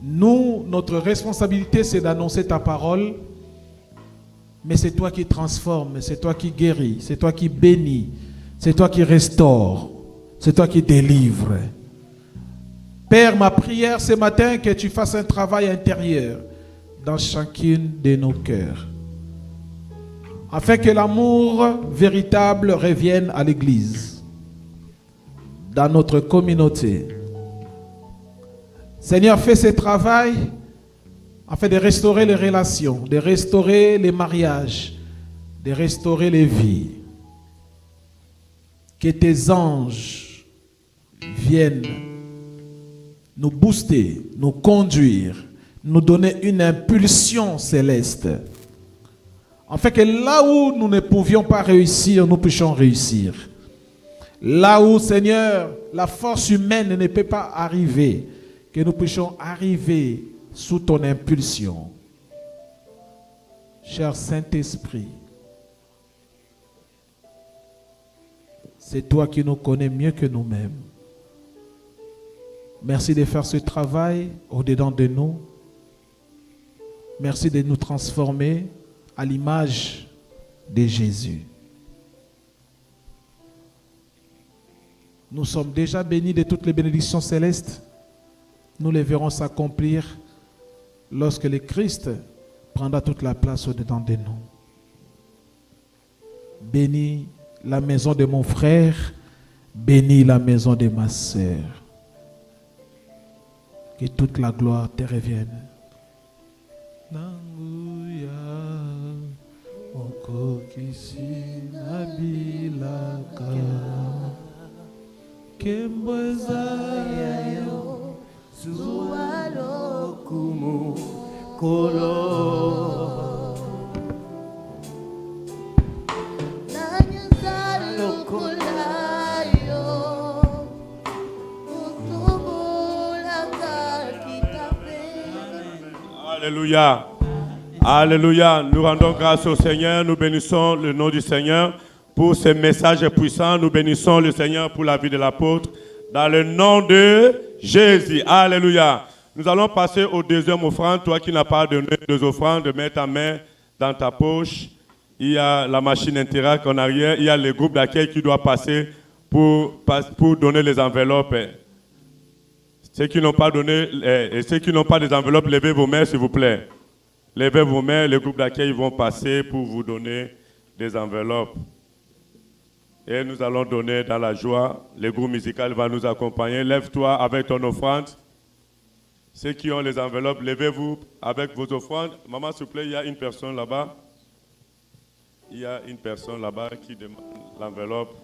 Nous, notre responsabilité, c'est d'annoncer ta parole, mais c'est toi qui transformes, c'est toi qui guéris, c'est toi qui bénis, c'est toi qui restaure, c'est toi qui délivre. Père, ma prière ce matin, que tu fasses un travail intérieur dans chacune de nos cœurs, afin que l'amour véritable revienne à l'Église, dans notre communauté. Seigneur, fais ce travail afin de restaurer les relations, de restaurer les mariages, de restaurer les vies. Que tes anges viennent nous booster, nous conduire, nous donner une impulsion céleste. Afin que là où nous ne pouvions pas réussir, nous puissions réussir. Là où, Seigneur, la force humaine ne peut pas arriver, que nous puissions arriver sous ton impulsion. Cher Saint-Esprit, c'est toi qui nous connais mieux que nous-mêmes. Merci de faire ce travail au-dedans de nous. Merci de nous transformer à l'image de Jésus. Nous sommes déjà bénis de toutes les bénédictions célestes. Nous les verrons s'accomplir lorsque le Christ prendra toute la place au-dedans de nous. Bénis la maison de mon frère, bénis la maison de ma sœur. Que toute la gloire te revienne. Nanguya, okokisi nabilaka, kembweza Yayo, sualo kumu kolo. Nanyazalo kulayo, utubulaka kitabe. Alléluia. Alléluia. Nous rendons grâce au Seigneur. Nous bénissons le nom du Seigneur pour ce message puissant. Nous bénissons le Seigneur pour la vie de l'apôtre. Dans le nom de Jésus. Alléluia. Nous allons passer au deuxième offrande. Toi qui n'as pas donné deux offrandes, mets ta main dans ta poche. Il y a la machine Interact en arrière. Il y a le groupe d'accueil qui doit passer pour donner les enveloppes. Ceux qui n'ont pas donné, et ceux qui n'ont pas des enveloppes, levez vos mains s'il vous plaît. Levez vos mains, les groupes d'accueil vont passer pour vous donner des enveloppes. Et nous allons donner dans la joie. Le groupe musical va nous accompagner. Lève-toi avec ton offrande. Ceux qui ont les enveloppes, levez-vous avec vos offrandes. Maman, s'il vous plaît, il y a une personne là-bas. Il y a une personne là-bas qui demande l'enveloppe.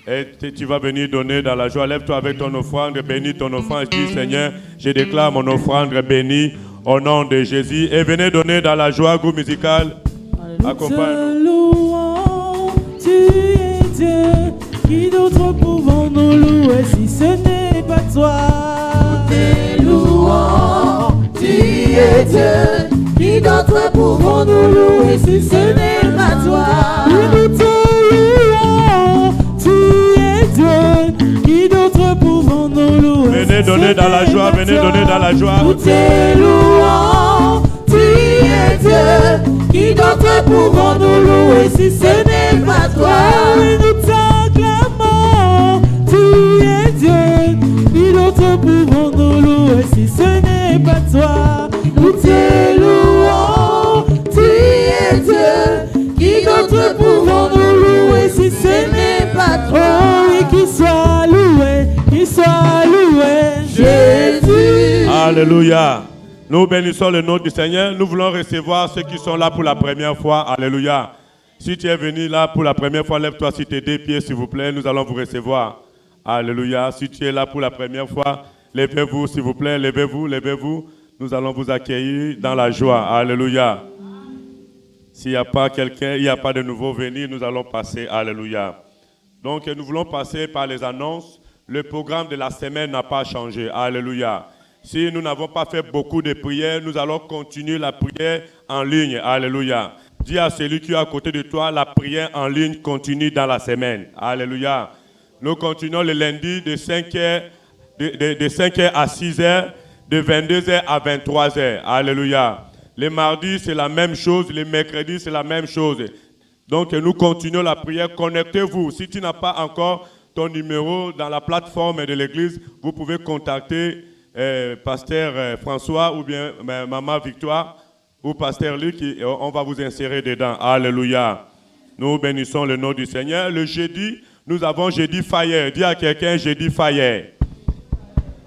Et tu vas venir donner dans la joie. Lève-toi avec ton offrande, bénis ton offrande. Dis, Seigneur, je déclare mon offrande bénie au nom de Jésus. Et venez donner dans la joie, groupe musical. Accompagne-nous. Tu es Dieu, qui d'autre pouvons nous louer si ce n'est pas toi? T'es louant, tu es Dieu, qui d'autre pouvons nous louer si ce n'est pas toi? Nous te louons, tu es Dieu, qui d'autre pouvons nous louer? Venez donner dans la joie, venez donner dans la joie. Nous te louons, tu es Dieu, qui d'autre pouvons nous louer si ce n'est pas toi? Oui, nous t'acclamons, tu es Dieu, qui d'autre pouvons nous louer si ce n'est pas toi? Nous te louons, tu es Dieu, qui d'autre pouvons nous louer si ce n'est pas toi? Oh oui, qu'il soit loué, Jésus. Alléluia. Nous bénissons le nom du Seigneur. Nous voulons recevoir ceux qui sont là pour la première fois. Alléluia. Si tu es venu là pour la première fois, lève-toi sur tes deux pieds, s'il vous plaît. Nous allons vous recevoir. Alléluia. Si tu es là pour la première fois, levez-vous, s'il vous plaît. Levez-vous, levez-vous. Nous allons vous accueillir dans la joie. Alléluia. S'il n'y a pas quelqu'un, il n'y a pas de nouveau venu, nous allons passer. Alléluia. Donc, nous voulons passer par les annonces. Le programme de la semaine n'a pas changé. Alléluia. Si nous n'avons pas fait beaucoup de prières, nous allons continuer la prière en ligne. Alléluia. Dis à celui qui est à côté de toi, la prière en ligne continue dans la semaine. Alléluia. Nous continuons le lundi de 5h, de 5h à 6h, de 22h à 23h. Alléluia. Les mardis, c'est la même chose. Les mercredis, c'est la même chose. Donc, nous continuons la prière. Connectez-vous. Si tu n'as pas encore ton numéro dans la plateforme de l'église, vous pouvez contacter Pasteur François ou bien Maman Victoire ou Pasteur Luc. On va vous insérer dedans. Alléluia. Nous bénissons le nom du Seigneur. Le jeudi, nous avons jeudi Fire. Dis à quelqu'un jeudi Fire.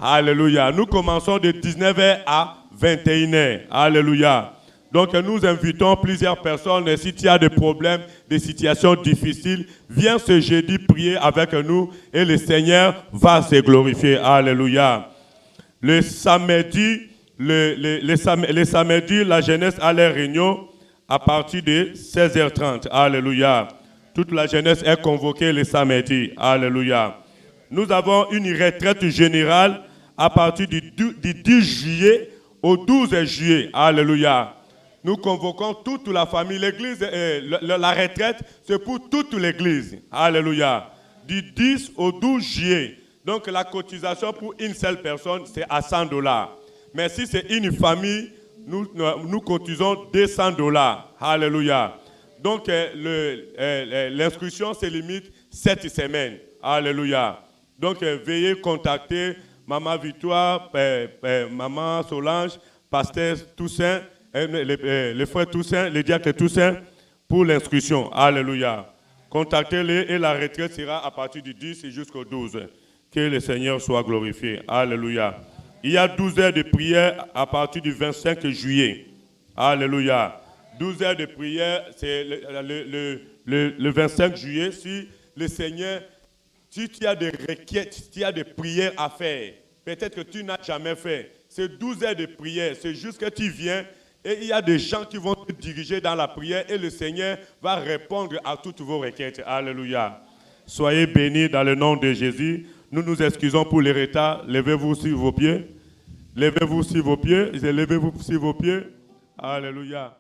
Alléluia. Nous commençons de 19h à 21h. Alléluia. Donc nous invitons plusieurs personnes. Si tu as des problèmes, des situations difficiles, viens ce jeudi prier avec nous et le Seigneur va se glorifier. Alléluia. Le samedi, la jeunesse a leur réunion à partir de 16h30. Alléluia. Toute la jeunesse est convoquée le samedi. Alléluia. Nous avons une retraite générale à partir du 10 juillet au 12 juillet. Alléluia. Nous convoquons toute la famille. L'église, la retraite, c'est pour toute l'église. Alléluia. Du 10 au 12 juillet. Donc la cotisation pour une seule personne, c'est à $100. Mais si c'est une famille, nous cotisons $200. Alléluia. Donc l'inscription se limite 7 semaines. Alléluia. Donc veuillez contacter Maman Victoire, Maman Solange, Pasteur Toussaint, le frère Toussaint, le diacre Toussaint pour l'inscription. Alléluia. Contactez-les et la retraite sera à partir du 10 jusqu'au 12. Que le Seigneur soit glorifié. Alléluia. Il y a 12 heures de prière à partir du 25 juillet. Alléluia. 12 heures de prière, c'est le 25 juillet. Si le Seigneur, si tu as des requêtes, si tu as des prières à faire, peut-être que tu n'as jamais fait, c'est 12 heures de prière. C'est juste que tu viens et il y a des gens qui vont te diriger dans la prière et le Seigneur va répondre à toutes vos requêtes. Alléluia. Soyez bénis dans le nom de Jésus. Nous nous excusons pour les retards. Levez-vous sur vos pieds. Levez-vous sur vos pieds. Levez-vous sur vos pieds. Alléluia.